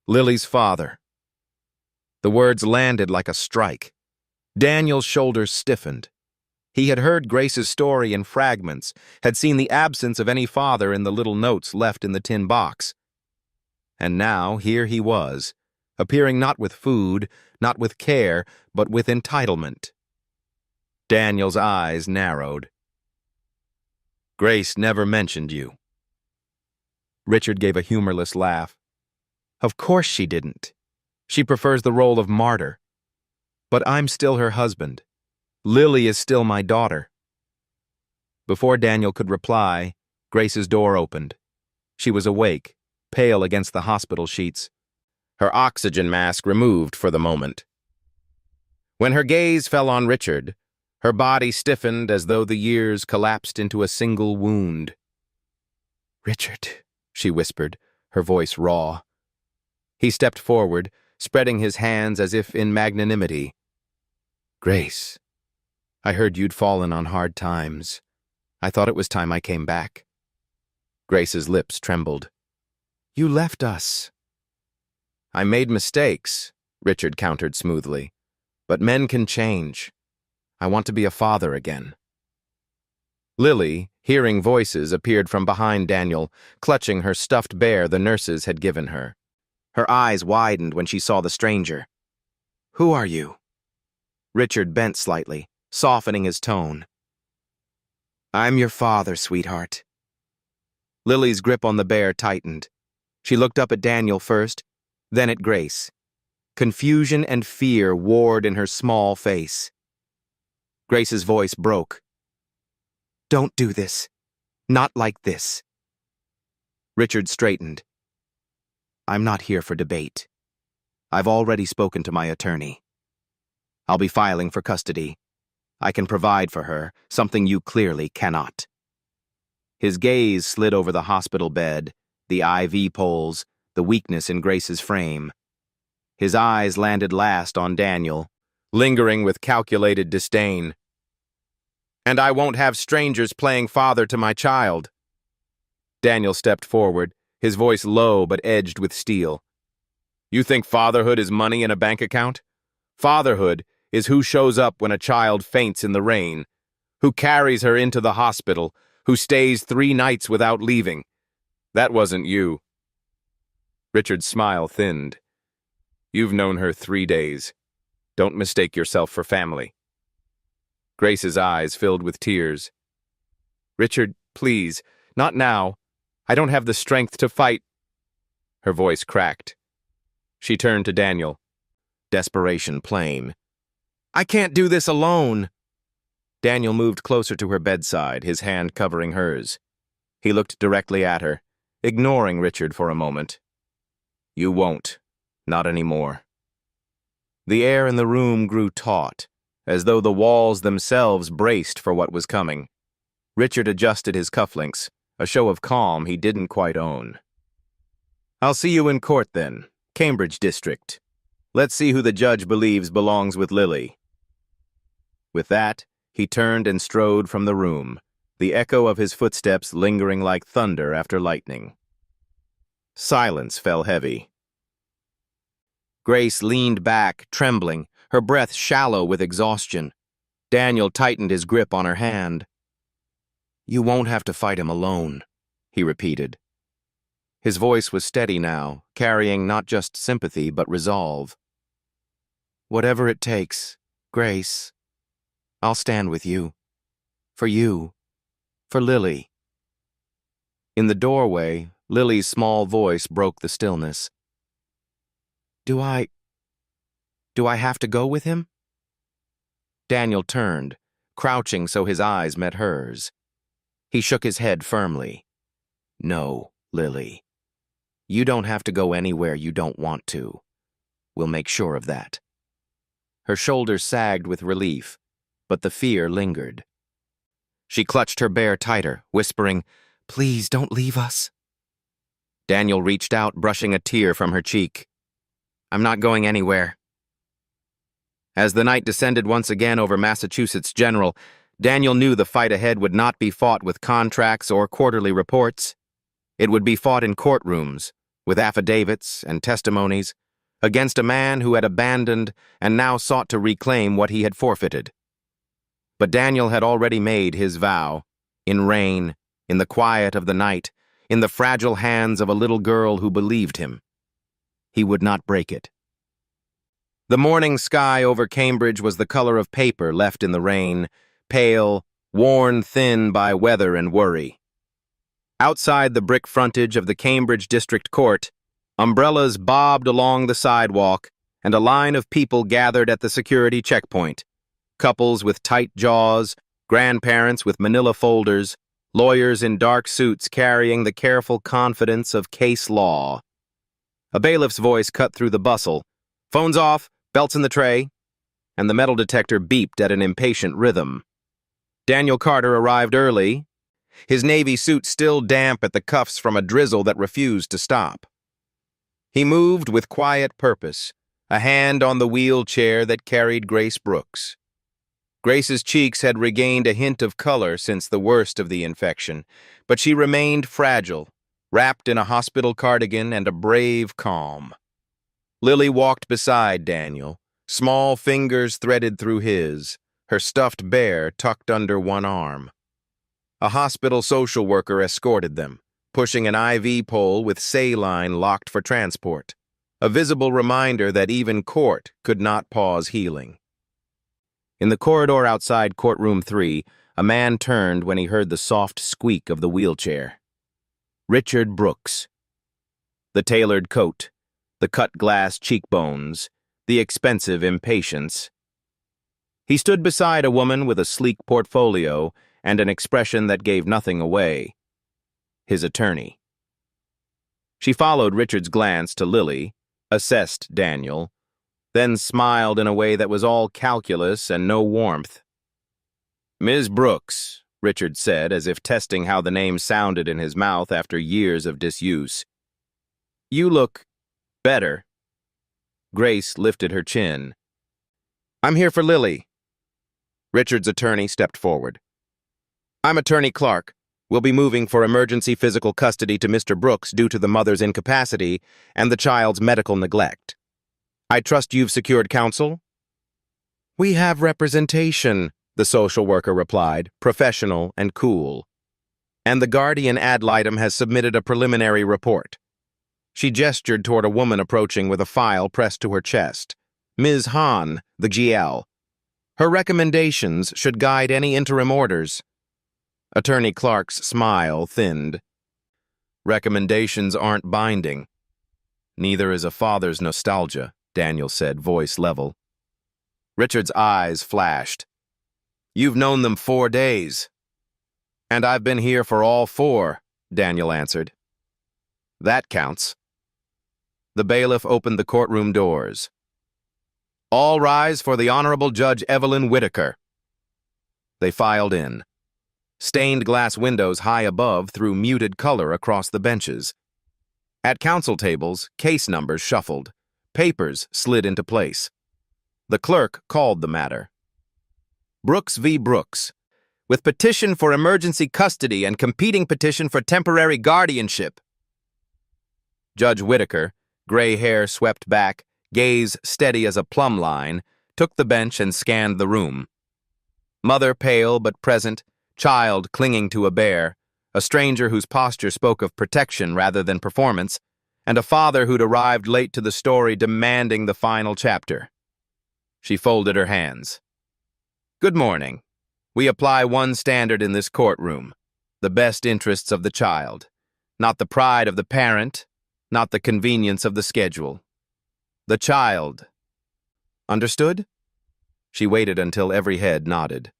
Lily's father. The words landed like a strike. Daniel's shoulders stiffened. He had heard Grace's story in fragments, had seen the absence of any father in the little notes left in the tin box. And now, here he was, appearing not with food, not with care, but with entitlement. Daniel's eyes narrowed. "Grace never mentioned you." Richard gave a humorless laugh. "Of course she didn't. She prefers the role of martyr. But I'm still her husband. Lily is still my daughter." Before Daniel could reply, Grace's door opened. She was awake, pale against the hospital sheets, her oxygen mask removed for the moment. When her gaze fell on Richard, her body stiffened as though the years collapsed into a single wound. "Richard," she whispered, her voice raw. He stepped forward, spreading his hands as if in magnanimity. "Grace, I heard you'd fallen on hard times. I thought it was time I came back." Grace's lips trembled. "You left us." "I made mistakes," Richard countered smoothly. "But men can change. I want to be a father again." Lily, hearing voices, appeared from behind Daniel, clutching her stuffed bear the nurses had given her. Her eyes widened when she saw the stranger. "Who are you?" Richard bent slightly, softening his tone. "I'm your father, sweetheart." Lily's grip on the bear tightened. She looked up at Daniel first, then at Grace. Confusion and fear warred in her small face. Grace's voice broke. "Don't do this. Not like this." Richard straightened. "I'm not here for debate. I've already spoken to my attorney. I'll be filing for custody. I can provide for her, something you clearly cannot." His gaze slid over the hospital bed, the IV poles, the weakness in Grace's frame. His eyes landed last on Daniel, lingering with calculated disdain. "And I won't have strangers playing father to my child." Daniel stepped forward, his voice low but edged with steel. "You think fatherhood is money in a bank account? Fatherhood is who shows up when a child faints in the rain, who carries her into the hospital, who stays 3 nights without leaving. That wasn't you." Richard's smile thinned. "You've known her 3 days. Don't mistake yourself for family." Grace's eyes filled with tears. "Richard, please, not now. I don't have the strength to fight." Her voice cracked. She turned to Daniel, desperation plain. "I can't do this alone." Daniel moved closer to her bedside, his hand covering hers. He looked directly at her, ignoring Richard for a moment. "You won't. Not anymore." The air in the room grew taut, as though the walls themselves braced for what was coming. Richard adjusted his cufflinks, a show of calm he didn't quite own. "I'll see you in court then, Cambridge District. Let's see who the judge believes belongs with Lily." With that, he turned and strode from the room, the echo of his footsteps lingering like thunder after lightning. Silence fell heavy. Grace leaned back, trembling, her breath shallow with exhaustion. Daniel tightened his grip on her hand. "You won't have to fight him alone," he repeated. His voice was steady now, carrying not just sympathy but resolve. "Whatever it takes, Grace, I'll stand with you. For you. For Lily." In the doorway, Lily's small voice broke the stillness. Do I have to go with him?" Daniel turned, crouching so his eyes met hers. He shook his head firmly. "No, Lily. You don't have to go anywhere you don't want to. We'll make sure of that." Her shoulders sagged with relief. but the fear lingered. She clutched her bear tighter, whispering, "Please don't leave us." Daniel reached out, brushing a tear from her cheek. "I'm not going anywhere." As the night descended once again over Massachusetts General, Daniel knew the fight ahead would not be fought with contracts or quarterly reports. It would be fought in courtrooms, with affidavits and testimonies, against a man who had abandoned and now sought to reclaim what he had forfeited. But Daniel had already made his vow, in rain, in the quiet of the night, in the fragile hands of a little girl who believed him. He would not break it. The morning sky over Cambridge was the color of paper left in the rain, pale, worn thin by weather and worry. Outside the brick frontage of the Cambridge District Court, umbrellas bobbed along the sidewalk, and a line of people gathered at the security checkpoint. Couples with tight jaws, grandparents with manila folders, lawyers in dark suits carrying the careful confidence of case law. A bailiff's voice cut through the bustle. "Phones off, belts in the tray," and the metal detector beeped at an impatient rhythm. Daniel Carter arrived early, his navy suit still damp at the cuffs from a drizzle that refused to stop. He moved with quiet purpose, a hand on the wheelchair that carried Grace Brooks. Grace's cheeks had regained a hint of color since the worst of the infection, but she remained fragile, wrapped in a hospital cardigan and a brave calm. Lily walked beside Daniel, small fingers threaded through his, her stuffed bear tucked under one arm. A hospital social worker escorted them, pushing an IV pole with saline locked for transport, a visible reminder that even court could not pause healing. In the corridor outside Courtroom 3, a man turned when he heard the soft squeak of the wheelchair. Richard Brooks. The tailored coat, the cut-glass cheekbones, the expensive impatience. He stood beside a woman with a sleek portfolio and an expression that gave nothing away. His attorney. She followed Richard's glance to Lily, assessed Daniel, then smiled in a way that was all calculus and no warmth. "Ms. Brooks," Richard said, as if testing how the name sounded in his mouth after years of disuse. "You look better." Grace lifted her chin. "I'm here for Lily." Richard's attorney stepped forward. "I'm Attorney Clark. We'll be moving for emergency physical custody to Mr. Brooks due to the mother's incapacity and the child's medical neglect. I trust you've secured counsel?" "We have representation," the social worker replied, professional and cool. "And the guardian ad litem has submitted a preliminary report." She gestured toward a woman approaching with a file pressed to her chest. "Ms. Hahn, the GL. Her recommendations should guide any interim orders." Attorney Clark's smile thinned. "Recommendations aren't binding. Neither is a father's nostalgia," Daniel said, voice level. Richard's eyes flashed. "You've known them 4 days." "And I've been here for all 4, Daniel answered. "That counts." The bailiff opened the courtroom doors. "All rise for the Honorable Judge Evelyn Whitaker." They filed in. Stained glass windows high above threw muted color across the benches. At counsel tables, case numbers shuffled. Papers slid into place. The clerk called the matter. Brooks v. Brooks, with petition for emergency custody and competing petition for temporary guardianship. Judge Whitaker, gray hair swept back, gaze steady as a plumb line, took the bench and scanned the room. Mother pale but present, child clinging to a bear, a stranger whose posture spoke of protection rather than performance, and a father who'd arrived late to the story demanding the final chapter. She folded her hands. "Good morning. We apply one standard in this courtroom, the best interests of the child, not the pride of the parent, not the convenience of the schedule. The child. Understood?" She waited until every head nodded.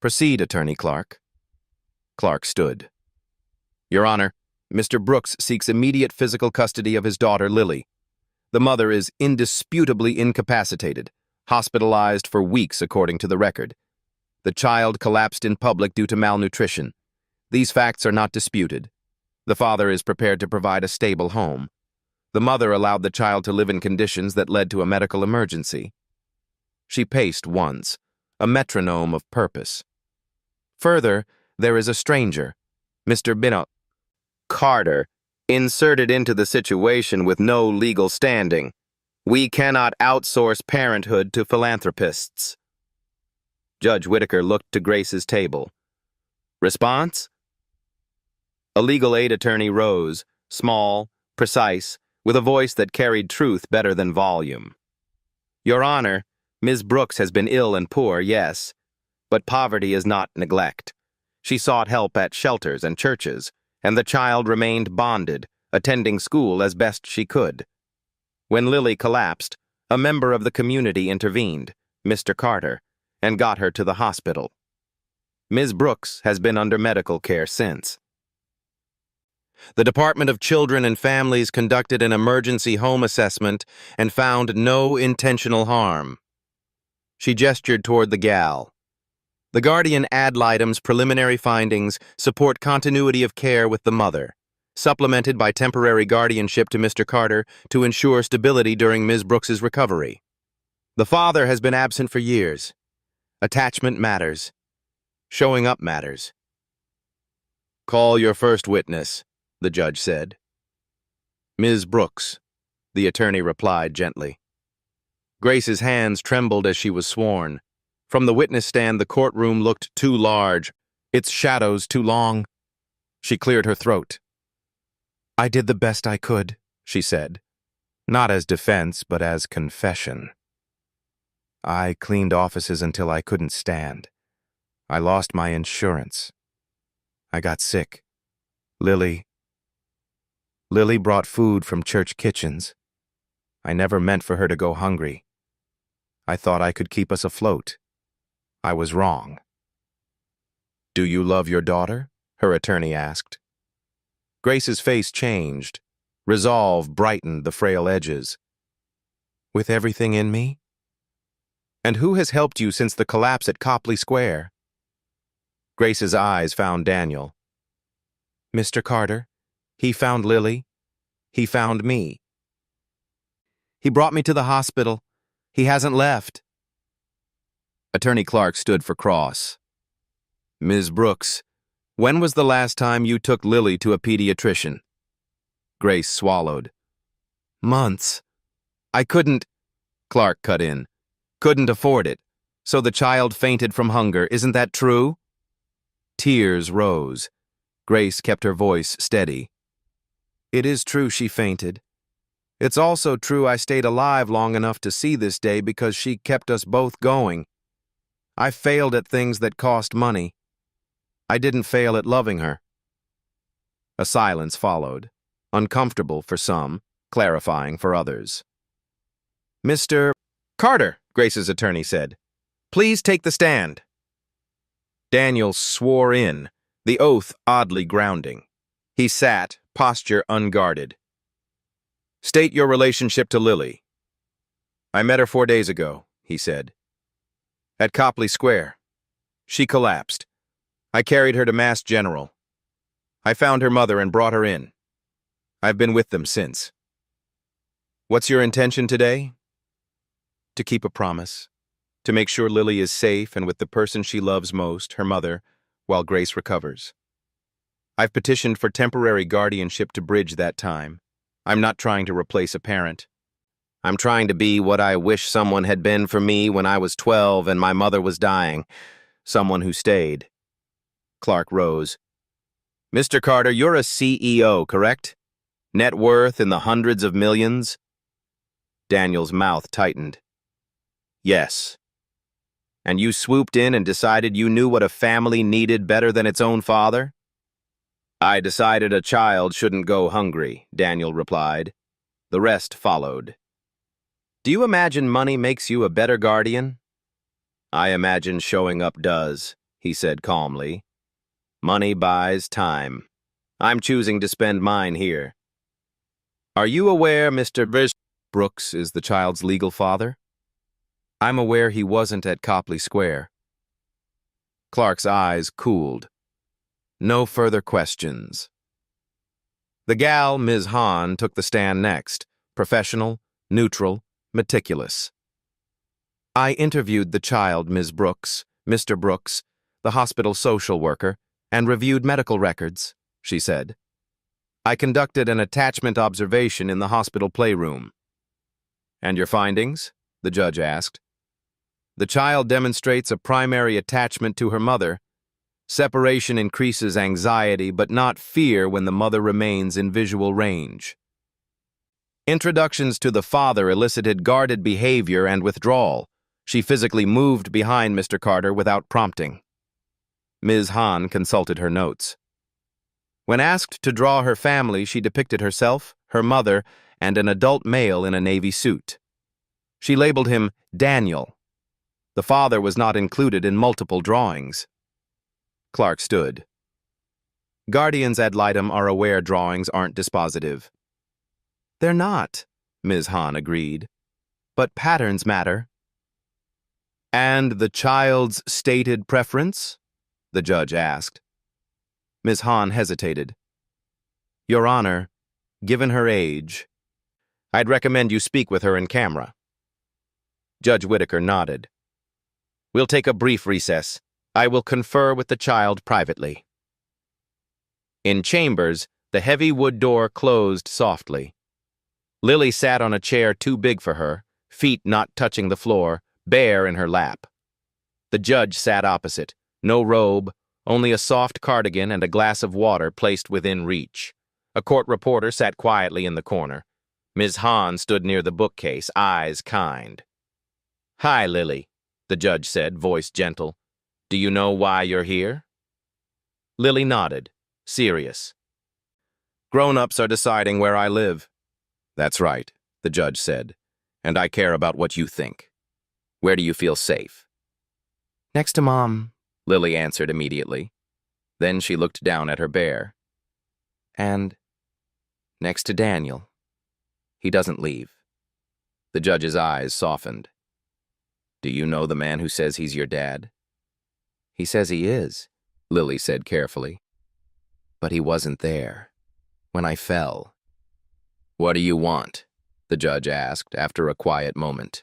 "Proceed, Attorney Clark." Clark stood. "Your Honor, Mr. Brooks seeks immediate physical custody of his daughter, Lily. The mother is indisputably incapacitated, hospitalized for weeks according to the record. The child collapsed in public due to malnutrition. These facts are not disputed. The father is prepared to provide a stable home. The mother allowed the child to live in conditions that led to a medical emergency. She paced once, a metronome of purpose. Further, there is a stranger, Mr. Carter, inserted into the situation with no legal standing. We cannot outsource parenthood to philanthropists. Judge Whitaker looked to Grace's table. Response? A legal aid attorney rose, small, precise, with a voice that carried truth better than volume. Your Honor, Ms. Brooks has been ill and poor, yes, but poverty is not neglect. She sought help at shelters and churches, and the child remained bonded, attending school as best she could. When Lily collapsed, a member of the community intervened, Mr. Carter, and got her to the hospital. Ms. Brooks has been under medical care since. The Department of Children and Families conducted an emergency home assessment and found no intentional harm. She gestured toward the gal. The guardian ad litem's preliminary findings support continuity of care with the mother, supplemented by temporary guardianship to Mr. Carter to ensure stability during Ms. Brooks's recovery. The father has been absent for years. Attachment matters. Showing up matters. Call your first witness, the judge said. Ms. Brooks, the attorney replied gently. Grace's hands trembled as she was sworn. From the witness stand, the courtroom looked too large, its shadows too long. She cleared her throat. I did the best I could, she said, not as defense, but as confession. I cleaned offices until I couldn't stand. I lost my insurance. I got sick. Lily brought food from church kitchens. I never meant for her to go hungry. I thought I could keep us afloat. I was wrong. Do you love your daughter? Her attorney asked. Grace's face changed. Resolve brightened the frail edges. With everything in me? And who has helped you since the collapse at Copley Square? Grace's eyes found Daniel. Mr. Carter, he found Lily. He found me. He brought me to the hospital. He hasn't left. Attorney Clark stood for cross. Ms. Brooks, when was the last time you took Lily to a pediatrician? Grace swallowed. Months. I couldn't, Clark cut in. Couldn't afford it. So the child fainted from hunger, isn't that true? Tears rose. Grace kept her voice steady. It is true she fainted. It's also true I stayed alive long enough to see this day because she kept us both going. I failed at things that cost money. I didn't fail at loving her. A silence followed, uncomfortable for some, clarifying for others. Mr. Carter, Grace's attorney said, please take the stand. Daniel swore in, the oath oddly grounding. He sat, posture unguarded. State your relationship to Lily. I met her 4 days ago, he said. At Copley Square. She collapsed. I carried her to Mass General. I found her mother and brought her in. I've been with them since. What's your intention today? To keep a promise. To make sure Lily is safe and with the person she loves most, her mother, while Grace recovers. I've petitioned for temporary guardianship to bridge that time. I'm not trying to replace a parent. I'm trying to be what I wish someone had been for me when I was 12 and my mother was dying. Someone who stayed. Clark rose. Mr. Carter, you're a CEO, correct? Net worth in the hundreds of millions? Daniel's mouth tightened. Yes. And you swooped in and decided you knew what a family needed better than its own father? I decided a child shouldn't go hungry, Daniel replied. The rest followed. Do you imagine money makes you a better guardian? I imagine showing up does, he said calmly. Money buys time. I'm choosing to spend mine here. Are you aware Mr. Brooks is the child's legal father? I'm aware he wasn't at Copley Square. Clark's eyes cooled. No further questions. The gal, Ms. Hahn, took the stand next, professional, neutral, meticulous. I interviewed the child, Ms. Brooks, Mr. Brooks, the hospital social worker, and reviewed medical records, she said. I conducted an attachment observation in the hospital playroom. And your findings? The judge asked. The child demonstrates a primary attachment to her mother. Separation increases anxiety, but not fear when the mother remains in visual range. Introductions to the father elicited guarded behavior and withdrawal. She physically moved behind Mr. Carter without prompting. Ms. Hahn consulted her notes. When asked to draw her family, she depicted herself, her mother, and an adult male in a navy suit. She labeled him Daniel. The father was not included in multiple drawings. Clark stood. Guardians ad litem are aware drawings aren't dispositive. They're not, Ms. Hahn agreed. But patterns matter. And the child's stated preference? The judge asked. Ms. Hahn hesitated. Your Honor, given her age, I'd recommend you speak with her in camera. Judge Whitaker nodded. We'll take a brief recess. I will confer with the child privately. In chambers, the heavy wood door closed softly. Lily sat on a chair too big for her, feet not touching the floor, bare in her lap. The judge sat opposite, no robe, only a soft cardigan and a glass of water placed within reach. A court reporter sat quietly in the corner. Ms. Hahn stood near the bookcase, eyes kind. Hi, Lily, the judge said, voice gentle. Do you know why you're here? Lily nodded, serious. Grown-ups are deciding where I live. That's right, the judge said, and I care about what you think. Where do you feel safe? Next to Mom, Lily answered immediately. Then she looked down at her bear. And next to Daniel. He doesn't leave. The judge's eyes softened. Do you know the man who says he's your dad? He says he is, Lily said carefully. But he wasn't there. When I fell. What do you want? The judge asked after a quiet moment.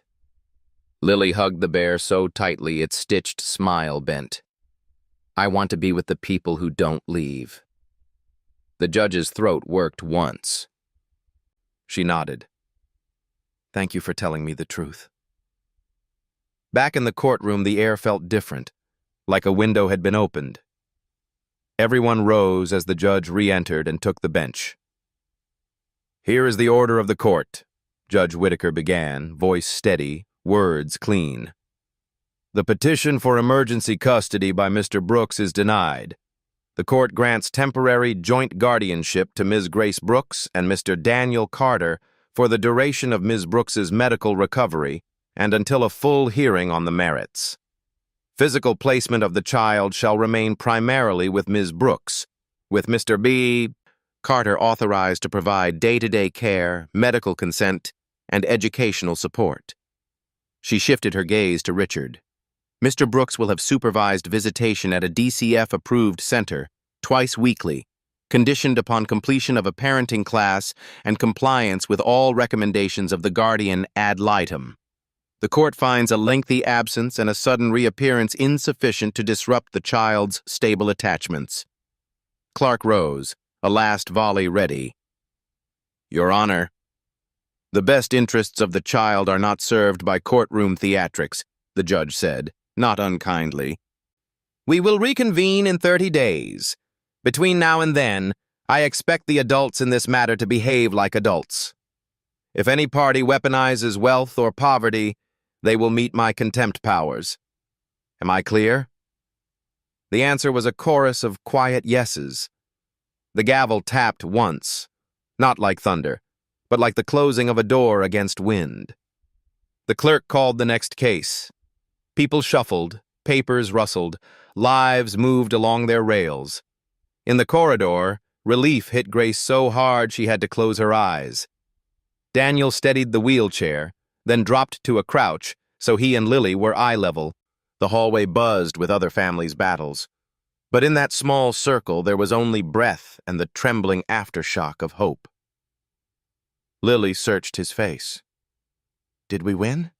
Lily hugged the bear so tightly its stitched smile bent. I want to be with the people who don't leave. The judge's throat worked once. She nodded. Thank you for telling me the truth. Back in the courtroom, the air felt different, like a window had been opened. Everyone rose as the judge re-entered and took the bench. Here is the order of the court, Judge Whitaker began, voice steady, words clean. The petition for emergency custody by Mr. Brooks is denied. The court grants temporary joint guardianship to Ms. Grace Brooks and Mr. Daniel Carter for the duration of Ms. Brooks's medical recovery and until a full hearing on the merits. Physical placement of the child shall remain primarily with Ms. Brooks, with Mr. B. Carter authorized to provide day-to-day care, medical consent, and educational support. She shifted her gaze to Richard. Mr. Brooks will have supervised visitation at a DCF-approved center twice weekly, conditioned upon completion of a parenting class and compliance with all recommendations of the guardian ad litem. The court finds a lengthy absence and a sudden reappearance insufficient to disrupt the child's stable attachments. Clark rose, a last volley ready. Your Honor, the best interests of the child are not served by courtroom theatrics, the judge said, not unkindly. We will reconvene in 30 days. Between now and then, I expect the adults in this matter to behave like adults. If any party weaponizes wealth or poverty, they will meet my contempt powers. Am I clear? The answer was a chorus of quiet yeses. The gavel tapped once, not like thunder, but like the closing of a door against wind. The clerk called the next case. People shuffled, papers rustled, lives moved along their rails. In the corridor, relief hit Grace so hard she had to close her eyes. Daniel steadied the wheelchair, then dropped to a crouch so he and Lily were eye level, The hallway buzzed with other families' battles. But in that small circle, there was only breath and the trembling aftershock of hope. Lily searched his face. "Did we win?"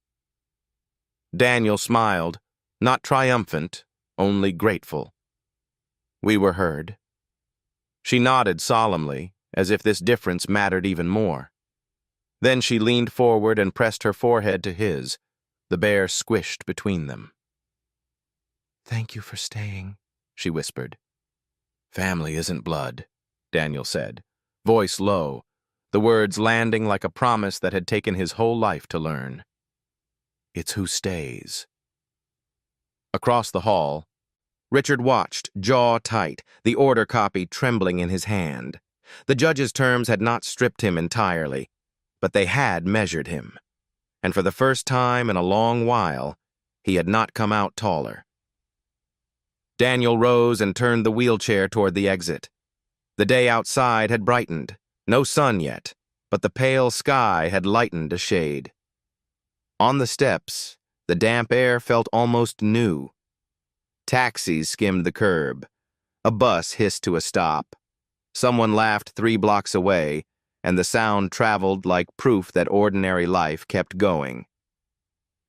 Daniel smiled, not triumphant, only grateful. "We were heard." She nodded solemnly, as if this difference mattered even more. Then she leaned forward and pressed her forehead to his, the bear squished between them. "Thank you for staying," she whispered. "Family isn't blood," Daniel said, voice low, the words landing like a promise that had taken his whole life to learn. "It's who stays." Across the hall, Richard watched, jaw tight, the order copy trembling in his hand. The judge's terms had not stripped him entirely, but they had measured him. And for the first time in a long while, he had not come out taller. Daniel rose and turned the wheelchair toward the exit. The day outside had brightened. No sun yet, but the pale sky had lightened a shade. On the steps, the damp air felt almost new. Taxis skimmed the curb. A bus hissed to a stop. Someone laughed 3 blocks away, and the sound traveled like proof that ordinary life kept going.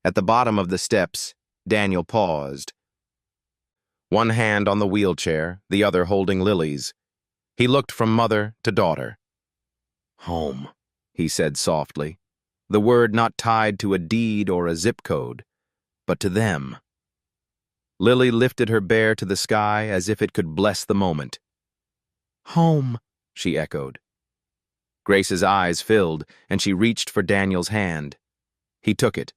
At the bottom of the steps, Daniel paused. One hand on the wheelchair, the other holding Lily's. He looked from mother to daughter. "Home," he said softly, the word not tied to a deed or a zip code, but to them. Lily lifted her bear to the sky as if it could bless the moment. "Home," she echoed. Grace's eyes filled, and she reached for Daniel's hand. He took it.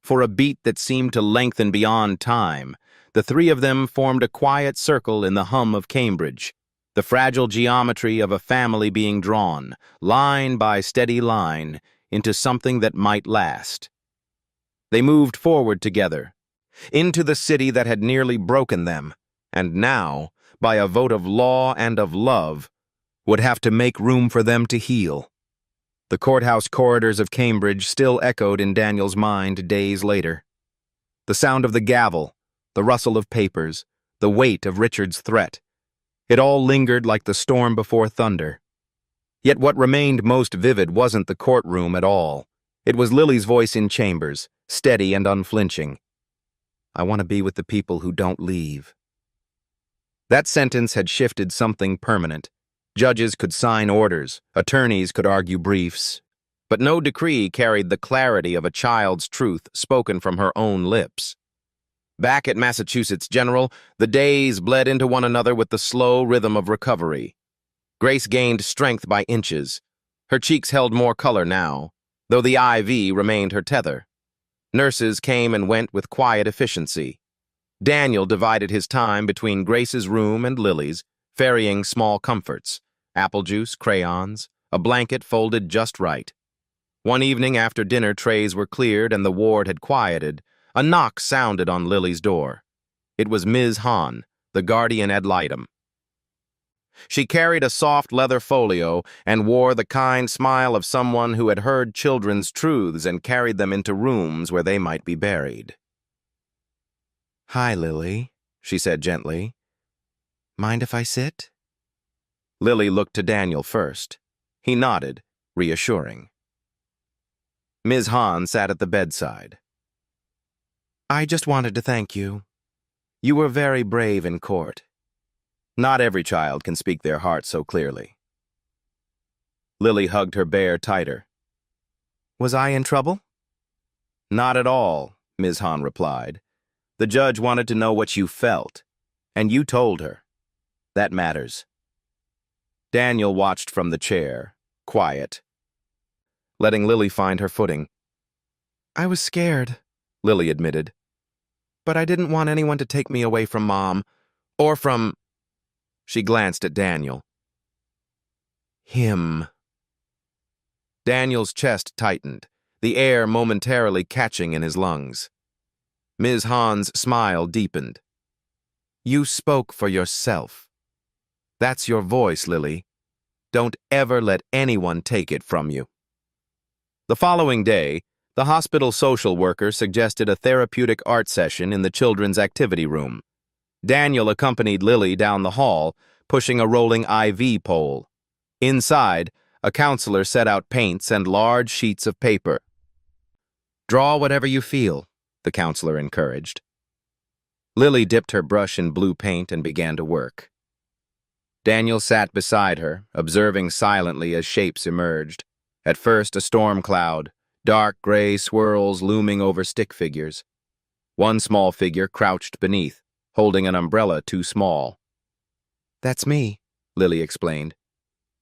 For a beat that seemed to lengthen beyond time, the 3 of them formed a quiet circle in the hum of Cambridge, the fragile geometry of a family being drawn, line by steady line, into something that might last. They moved forward together, into the city that had nearly broken them, and now, by a vote of law and of love, would have to make room for them to heal. The courthouse corridors of Cambridge still echoed in Daniel's mind days later. The sound of the gavel, the rustle of papers, the weight of Richard's threat. It all lingered like the storm before thunder. Yet what remained most vivid wasn't the courtroom at all. It was Lily's voice in chambers, steady and unflinching. "I want to be with the people who don't leave." That sentence had shifted something permanent. Judges could sign orders, attorneys could argue briefs, but no decree carried the clarity of a child's truth spoken from her own lips. Back at Massachusetts General, the days bled into one another with the slow rhythm of recovery. Grace gained strength by inches. Her cheeks held more color now, though the IV remained her tether. Nurses came and went with quiet efficiency. Daniel divided his time between Grace's room and Lily's, ferrying small comforts, apple juice, crayons, a blanket folded just right. One evening after dinner trays were cleared and the ward had quieted, a knock sounded on Lily's door. It was Ms. Hahn, the guardian ad litem. She carried a soft leather folio and wore the kind smile of someone who had heard children's truths and carried them into rooms where they might be buried. "Hi, Lily," she said gently. "Mind if I sit?" Lily looked to Daniel first. He nodded, reassuring. Ms. Hahn sat at the bedside. "I just wanted to thank you. You were very brave in court. Not every child can speak their heart so clearly." Lily hugged her bear tighter. "Was I in trouble?" "Not at all," Ms. Hahn replied. "The judge wanted to know what you felt, and you told her. That matters." Daniel watched from the chair, quiet, letting Lily find her footing. "I was scared," Lily admitted. "But I didn't want anyone to take me away from Mom, or from—" She glanced at Daniel. "Him." Daniel's chest tightened, the air momentarily catching in his lungs. Ms. Hahn's smile deepened. "You spoke for yourself. That's your voice, Lily. Don't ever let anyone take it from you." The following day, The hospital social worker suggested a therapeutic art session in the children's activity room. Daniel accompanied Lily down the hall, pushing a rolling IV pole. Inside, a counselor set out paints and large sheets of paper. "Draw whatever you feel," the counselor encouraged. Lily dipped her brush in blue paint and began to work. Daniel sat beside her, observing silently as shapes emerged. At first, a storm cloud, dark gray swirls looming over stick figures. One small figure crouched beneath, holding an umbrella too small. "That's me," Lily explained.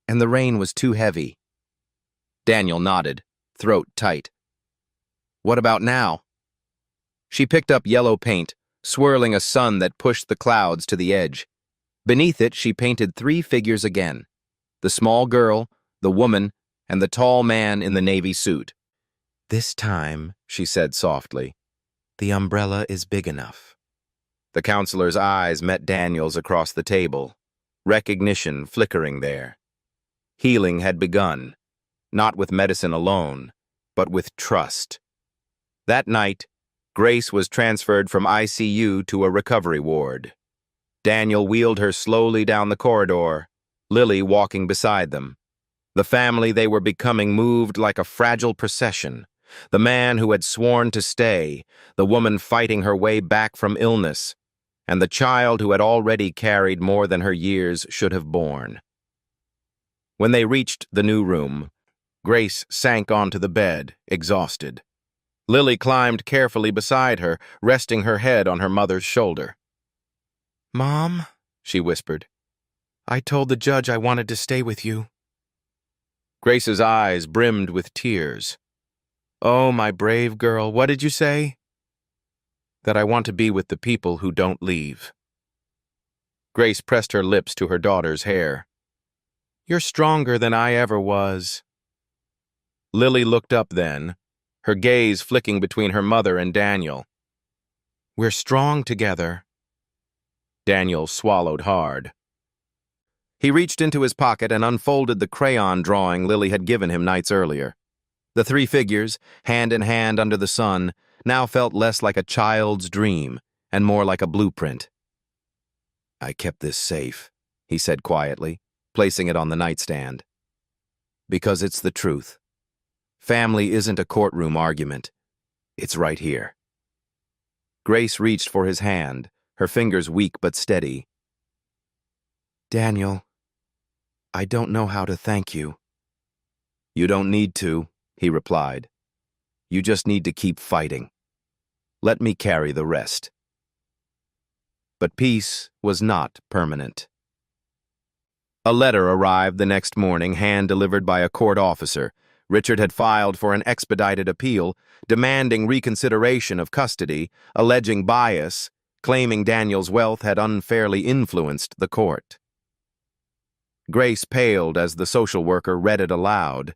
"And the rain was too heavy." Daniel nodded, throat tight. "What about now?" She picked up yellow paint, swirling a sun that pushed the clouds to the edge. Beneath it, she painted 3 figures again: the small girl, the woman, and the tall man in the navy suit. "This time," she said softly, "the umbrella is big enough." The counselor's eyes met Daniel's across the table, recognition flickering there. Healing had begun, not with medicine alone, but with trust. That night, Grace was transferred from ICU to a recovery ward. Daniel wheeled her slowly down the corridor, Lily walking beside them. The family they were becoming moved like a fragile procession. The man who had sworn to stay, the woman fighting her way back from illness, and the child who had already carried more than her years should have borne. When they reached the new room, Grace sank onto the bed, exhausted. Lily climbed carefully beside her, resting her head on her mother's shoulder. "Mom," she whispered, "I told the judge I wanted to stay with you." Grace's eyes brimmed with tears. "Oh, my brave girl, what did you say?" "That I want to be with the people who don't leave." Grace pressed her lips to her daughter's hair. "You're stronger than I ever was." Lily looked up then, her gaze flicking between her mother and Daniel. "We're strong together." Daniel swallowed hard. He reached into his pocket and unfolded the crayon drawing Lily had given him nights earlier. The 3 figures, hand in hand under the sun, now felt less like a child's dream and more like a blueprint. "I kept this safe," he said quietly, placing it on the nightstand. "Because it's the truth. Family isn't a courtroom argument. It's right here." Grace reached for his hand, her fingers weak but steady. "Daniel, I don't know how to thank you." "You don't need to," he replied. "You just need to keep fighting. Let me carry the rest." But peace was not permanent. A letter arrived the next morning, hand-delivered by a court officer. Richard had filed for an expedited appeal, demanding reconsideration of custody, alleging bias, claiming Daniel's wealth had unfairly influenced the court. Grace paled as the social worker read it aloud.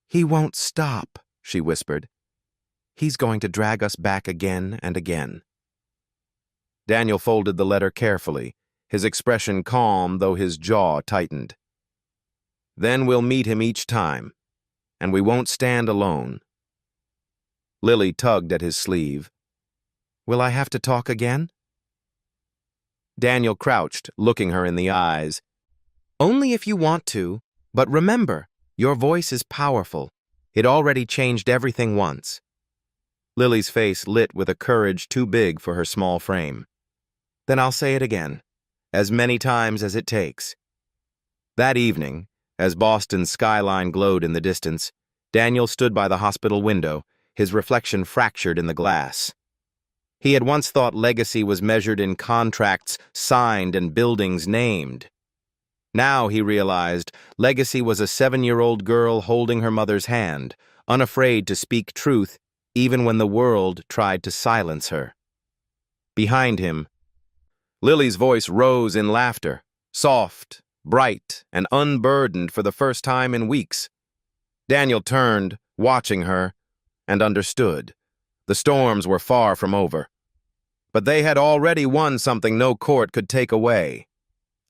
"He won't stop," she whispered. "He's going to drag us back again and again." Daniel folded the letter carefully, his expression calm though his jaw tightened. "Then we'll meet him each time, and we won't stand alone." Lily tugged at his sleeve. "Will I have to talk again?" Daniel crouched, looking her in the eyes. "Only if you want to, but remember, your voice is powerful. It already changed everything once." Lily's face lit with a courage too big for her small frame. "Then I'll say it again, as many times as it takes." That evening, as Boston's skyline glowed in the distance, Daniel stood by the hospital window, his reflection fractured in the glass. He had once thought legacy was measured in contracts signed and buildings named. Now, he realized, legacy was a 7-year-old girl holding her mother's hand, unafraid to speak truth even when the world tried to silence her. Behind him, Lily's voice rose in laughter, soft, bright, and unburdened for the first time in weeks. Daniel turned, watching her, and understood. The storms were far from over. But they had already won something no court could take away: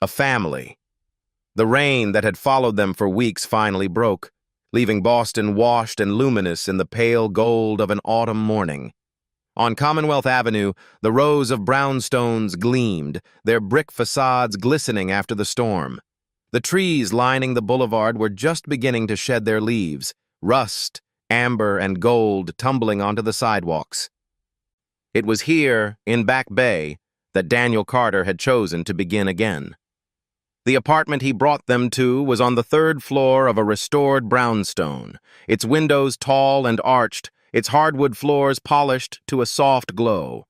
a family. The rain that had followed them for weeks finally broke, leaving Boston washed and luminous in the pale gold of an autumn morning. On Commonwealth Avenue, the rows of brownstones gleamed, their brick facades glistening after the storm. The trees lining the boulevard were just beginning to shed their leaves, rust, amber, and gold tumbling onto the sidewalks. It was here, in Back Bay, that Daniel Carter had chosen to begin again. The apartment he brought them to was on the third floor of a restored brownstone, its windows tall and arched, its hardwood floors polished to a soft glow.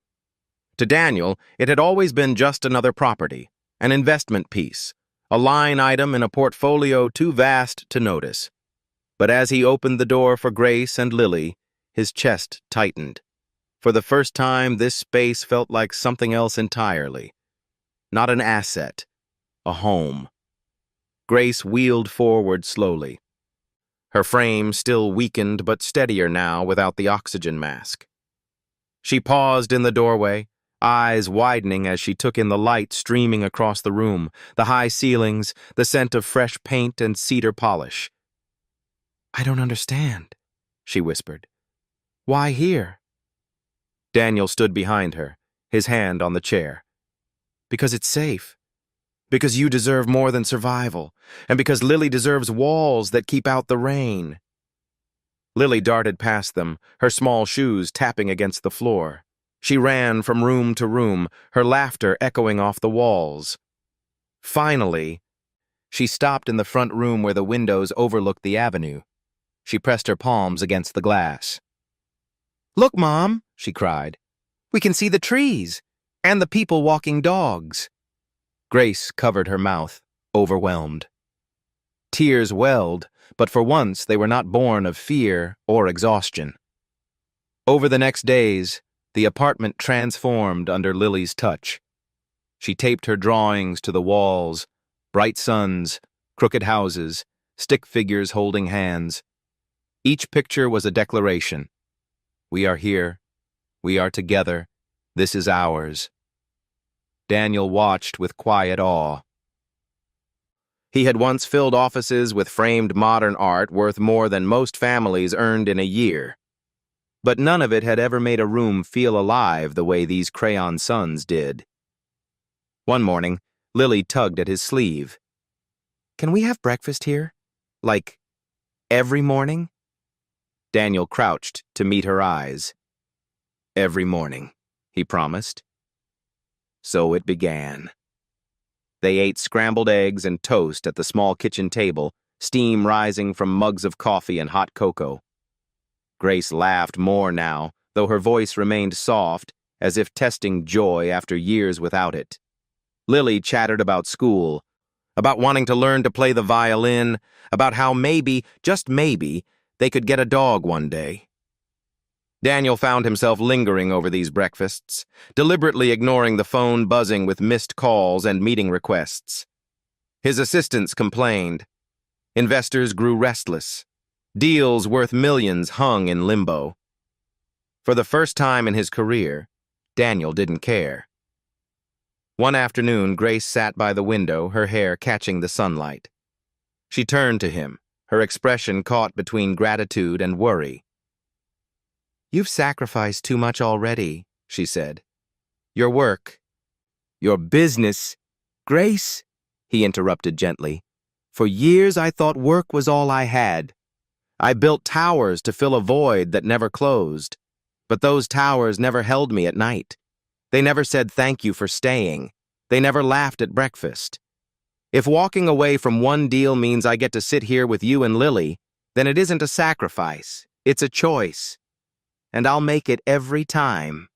To Daniel, it had always been just another property, an investment piece, a line item in a portfolio too vast to notice. But as he opened the door for Grace and Lily, his chest tightened. For the first time, this space felt like something else entirely. Not an asset, a home. Grace wheeled forward slowly. Her frame still weakened but steadier now without the oxygen mask. She paused in the doorway, eyes widening as she took in the light streaming across the room, the high ceilings, the scent of fresh paint and cedar polish. "I don't understand," she whispered. "Why here?" Daniel stood behind her, his hand on the chair. "Because it's safe. Because you deserve more than survival, and because Lily deserves walls that keep out the rain." Lily darted past them, her small shoes tapping against the floor. She ran from room to room, her laughter echoing off the walls. Finally, she stopped in the front room where the windows overlooked the avenue. She pressed her palms against the glass. "Look, Mom," she cried. "We can see the trees, and the people walking dogs." Grace covered her mouth, overwhelmed. Tears welled, but for once they were not born of fear or exhaustion. Over the next days, the apartment transformed under Lily's touch. She taped her drawings to the walls, bright suns, crooked houses, stick figures holding hands. Each picture was a declaration. We are here. We are together. This is ours. Daniel watched with quiet awe. He had once filled offices with framed modern art worth more than most families earned in a year. But none of it had ever made a room feel alive the way these crayon suns did. One morning, Lily tugged at his sleeve. "Can we have breakfast here? Like, every morning?" Daniel crouched to meet her eyes. "Every morning," he promised. So it began. They ate scrambled eggs and toast at the small kitchen table, steam rising from mugs of coffee and hot cocoa. Grace laughed more now, though her voice remained soft, as if testing joy after years without it. Lily chattered about school, about wanting to learn to play the violin, about how maybe, just maybe, they could get a dog one day. Daniel found himself lingering over these breakfasts, deliberately ignoring the phone buzzing with missed calls and meeting requests. His assistants complained. Investors grew restless. Deals worth millions hung in limbo. For the first time in his career, Daniel didn't care. One afternoon, Grace sat by the window, her hair catching the sunlight. She turned to him, her expression caught between gratitude and worry. "You've sacrificed too much already," she said. "Your work, your business." "Grace," he interrupted gently, "for years I thought work was all I had. I built towers to fill a void that never closed. But those towers never held me at night. They never said thank you for staying. They never laughed at breakfast. If walking away from one deal means I get to sit here with you and Lily, then it isn't a sacrifice. It's a choice. And I'll make it every time."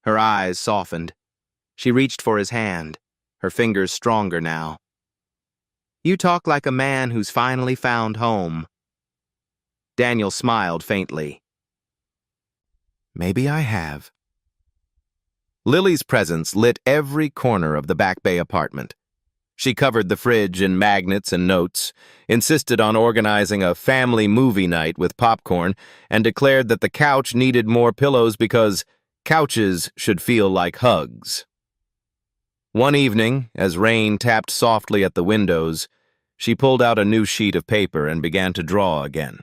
Her eyes softened. She reached for his hand, her fingers stronger now. "You talk like a man who's finally found home." Daniel smiled faintly. "Maybe I have." Lily's presence lit every corner of the Back Bay apartment. She covered the fridge in magnets and notes, insisted on organizing a family movie night with popcorn, and declared that the couch needed more pillows because couches should feel like hugs. One evening, as rain tapped softly at the windows, She pulled out a new sheet of paper and began to draw again.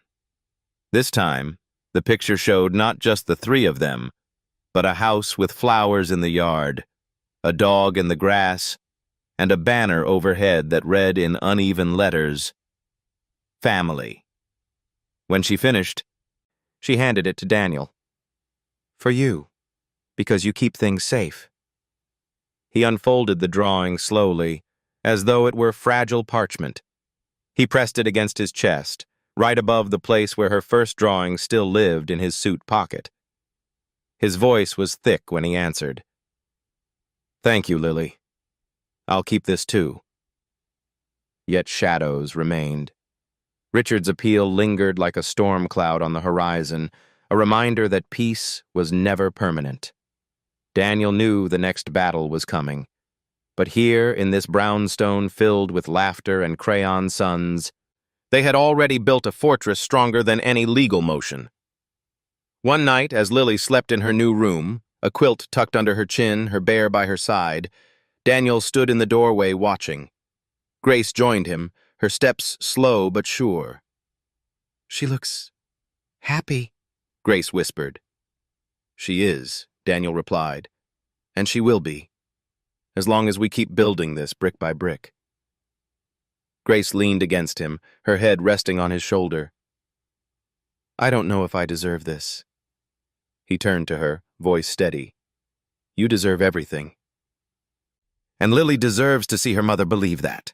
This time, the picture showed not just the three of them, but a house with flowers in the yard, a dog in the grass, and a banner overhead that read in uneven letters, "Family." When she finished, she handed it to Daniel. "For you, because you keep things safe." He unfolded the drawing slowly, as though it were fragile parchment. He pressed it against his chest, right above the place where her first drawing still lived in his suit pocket. His voice was thick when he answered. "Thank you, Lily. I'll keep this too." Yet shadows remained. Richard's appeal lingered like a storm cloud on the horizon, a reminder that peace was never permanent. Daniel knew the next battle was coming. But here, in this brownstone filled with laughter and crayon suns, they had already built a fortress stronger than any legal motion. One night, as Lily slept in her new room, a quilt tucked under her chin, her bear by her side, Daniel stood in the doorway watching. Grace joined him, her steps slow but sure. "She looks happy," Grace whispered. "She is," Daniel replied, "and she will be, as long as we keep building this brick by brick." Grace leaned against him, her head resting on his shoulder. "I don't know if I deserve this." He turned to her, voice steady. "You deserve everything. And Lily deserves to see her mother believe that."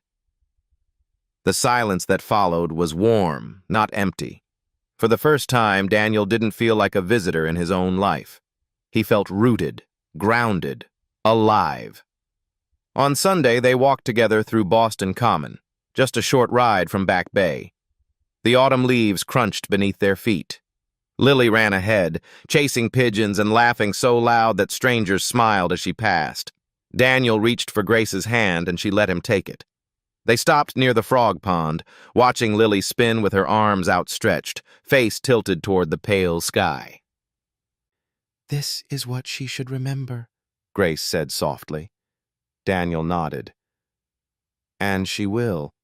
The silence that followed was warm, not empty. For the first time, Daniel didn't feel like a visitor in his own life. He felt rooted, grounded, alive. On Sunday, they walked together through Boston Common, just a short ride from Back Bay. The autumn leaves crunched beneath their feet. Lily ran ahead, chasing pigeons and laughing so loud that strangers smiled as she passed. Daniel reached for Grace's hand and she let him take it. They stopped near the frog pond, watching Lily spin with her arms outstretched, face tilted toward the pale sky. "This is what she should remember," Grace said softly. Daniel nodded. "And she will."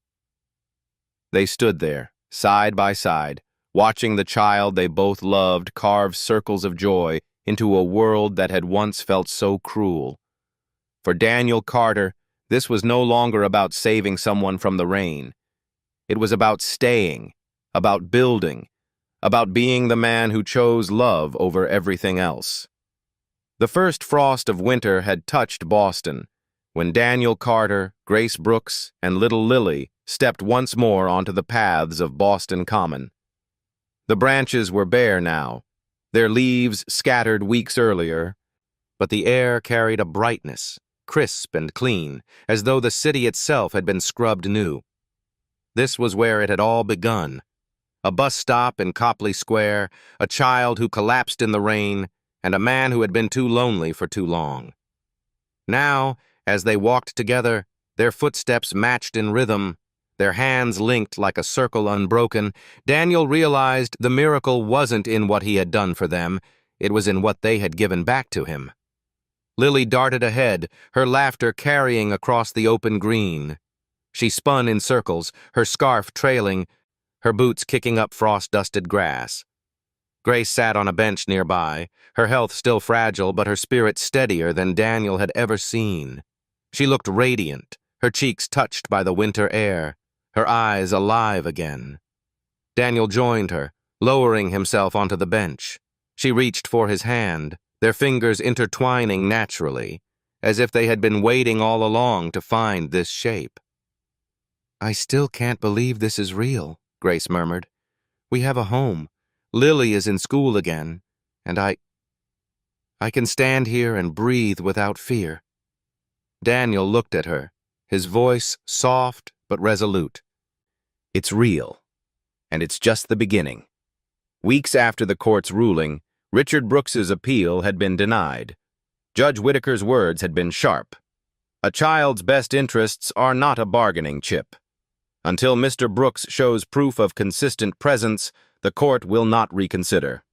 They stood there, side by side, watching the child they both loved carve circles of joy into a world that had once felt so cruel. For Daniel Carter, this was no longer about saving someone from the rain. It was about staying, about building, about being the man who chose love over everything else. The first frost of winter had touched Boston, when Daniel Carter, Grace Brooks, and little Lily stepped once more onto the paths of Boston Common. The branches were bare now, their leaves scattered weeks earlier, but the air carried a brightness, crisp and clean, as though the city itself had been scrubbed new. This was where it had all begun. A bus stop in Copley Square, a child who collapsed in the rain, and a man who had been too lonely for too long. Now, as they walked together, their footsteps matched in rhythm, their hands linked like a circle unbroken, Daniel realized the miracle wasn't in what he had done for them, it was in what they had given back to him. Lily darted ahead, her laughter carrying across the open green. She spun in circles, her scarf trailing, her boots kicking up frost-dusted grass. Grace sat on a bench nearby, her health still fragile but her spirit steadier than Daniel had ever seen. She looked radiant, her cheeks touched by the winter air, her eyes alive again. Daniel joined her, lowering himself onto the bench. She reached for his hand, their fingers intertwining naturally, as if they had been waiting all along to find this shape. "I still can't believe this is real," Grace murmured. "We have a home. Lily is in school again, and I can stand here and breathe without fear." Daniel looked at her, his voice soft but resolute. "It's real, and it's just the beginning." Weeks after the court's ruling, Richard Brooks's appeal had been denied. Judge Whitaker's words had been sharp. A child's best interests are not a bargaining chip. Until Mr. Brooks shows proof of consistent presence, the court will not reconsider.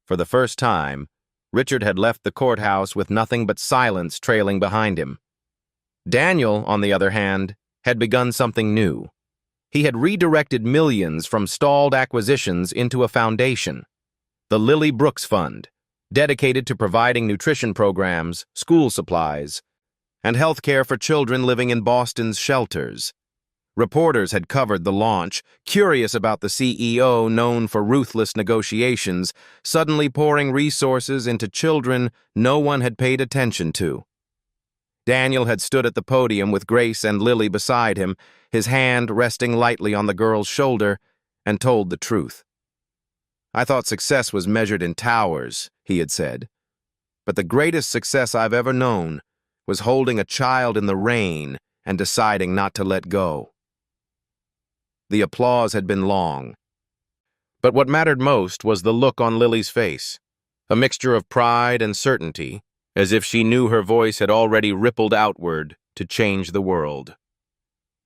For the first time, Richard had left the courthouse with nothing but silence trailing behind him. Daniel, on the other hand, had begun something new. He had redirected millions from stalled acquisitions into a foundation, the Lily Brooks Fund, dedicated to providing nutrition programs, school supplies, and health care for children living in Boston's shelters. Reporters had covered the launch, curious about the CEO known for ruthless negotiations, suddenly pouring resources into children no one had paid attention to. Daniel had stood at the podium with Grace and Lily beside him, his hand resting lightly on the girl's shoulder, and told the truth. "I thought success was measured in towers," he had said. "But the greatest success I've ever known was holding a child in the rain and deciding not to let go." The applause had been long. But what mattered most was the look on Lily's face, a mixture of pride and certainty, as if she knew her voice had already rippled outward to change the world.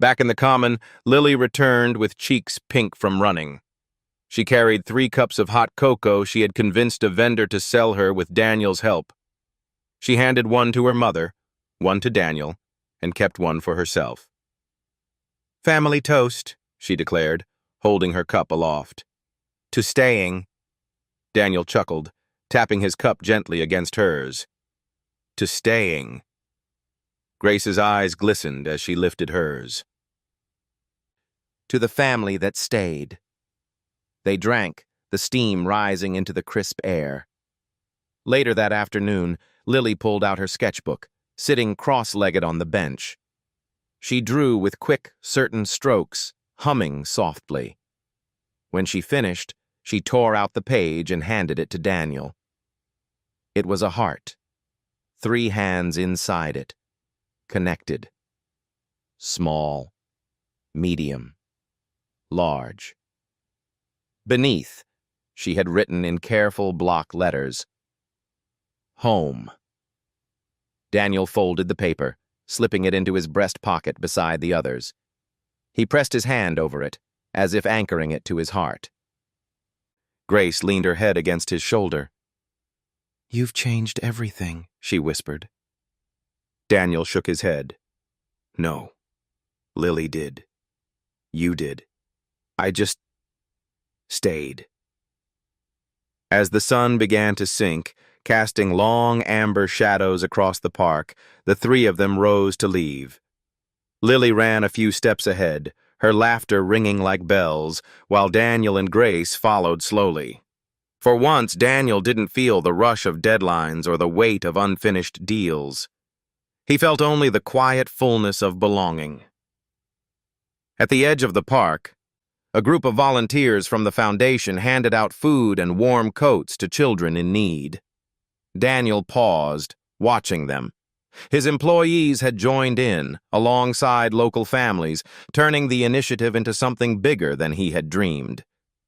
Back in the common, Lily returned with cheeks pink from running. She carried 3 cups of hot cocoa she had convinced a vendor to sell her with Daniel's help. She handed one to her mother, one to Daniel, and kept one for herself. "Family toast," she declared, holding her cup aloft. "To staying." Daniel chuckled, tapping his cup gently against hers. "To staying." Grace's eyes glistened as she lifted hers. "To the family that stayed." They drank, the steam rising into the crisp air. Later that afternoon, Lily pulled out her sketchbook, sitting cross-legged on the bench. She drew with quick, certain strokes, humming softly. When she finished, she tore out the page and handed it to Daniel. It was a heart, 3 hands inside it, connected. Small, medium, large. Beneath, she had written in careful block letters, "Home." Daniel folded the paper, slipping it into his breast pocket beside the others. He pressed his hand over it, as if anchoring it to his heart. Grace leaned her head against his shoulder. "You've changed everything," she whispered. Daniel shook his head. "No. Lily did. You did. I just stayed." As the sun began to sink, casting long amber shadows across the park, the 3 of them rose to leave. Lily ran a few steps ahead, her laughter ringing like bells, while Daniel and Grace followed slowly. For once, Daniel didn't feel the rush of deadlines or the weight of unfinished deals. He felt only the quiet fullness of belonging. At the edge of the park, a group of volunteers from the foundation handed out food and warm coats to children in need. Daniel paused, watching them. His employees had joined in, alongside local families, turning the initiative into something bigger than he had dreamed.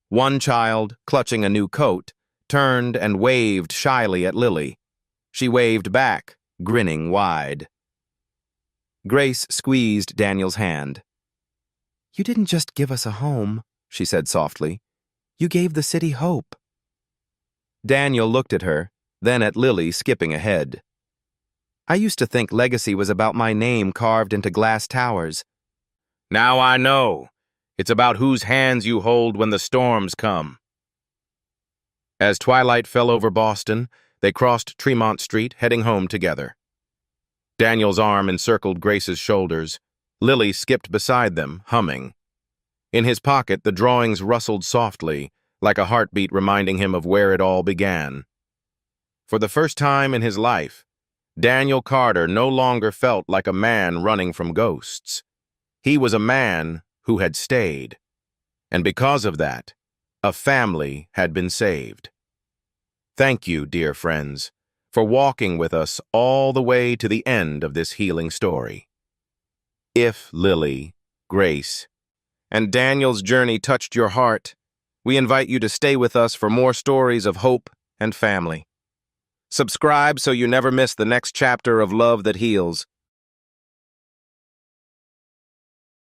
One child, clutching a new coat, turned and waved shyly at Lily. She waved back, grinning wide. Grace squeezed Daniel's hand. "You didn't just give us a home," she said softly. "You gave the city hope." Daniel looked at her, then at Lily skipping ahead. "I used to think legacy was about my name carved into glass towers." "Now I know. It's about whose hands you hold when the storms come." As twilight fell over Boston, they crossed Tremont Street, heading home together. Daniel's arm encircled Grace's shoulders. Lily skipped beside them, humming. In his pocket, the drawings rustled softly, like a heartbeat reminding him of where it all began. For the first time in his life, Daniel Carter no longer felt like a man running from ghosts. He was a man who had stayed. And because of that, a family had been saved. Thank you, dear friends, for walking with us all the way to the end of this healing story. If Lily, Grace, and Daniel's journey touched your heart, we invite you to stay with us for more stories of hope and family. Subscribe so you never miss the next chapter of Love That Heals.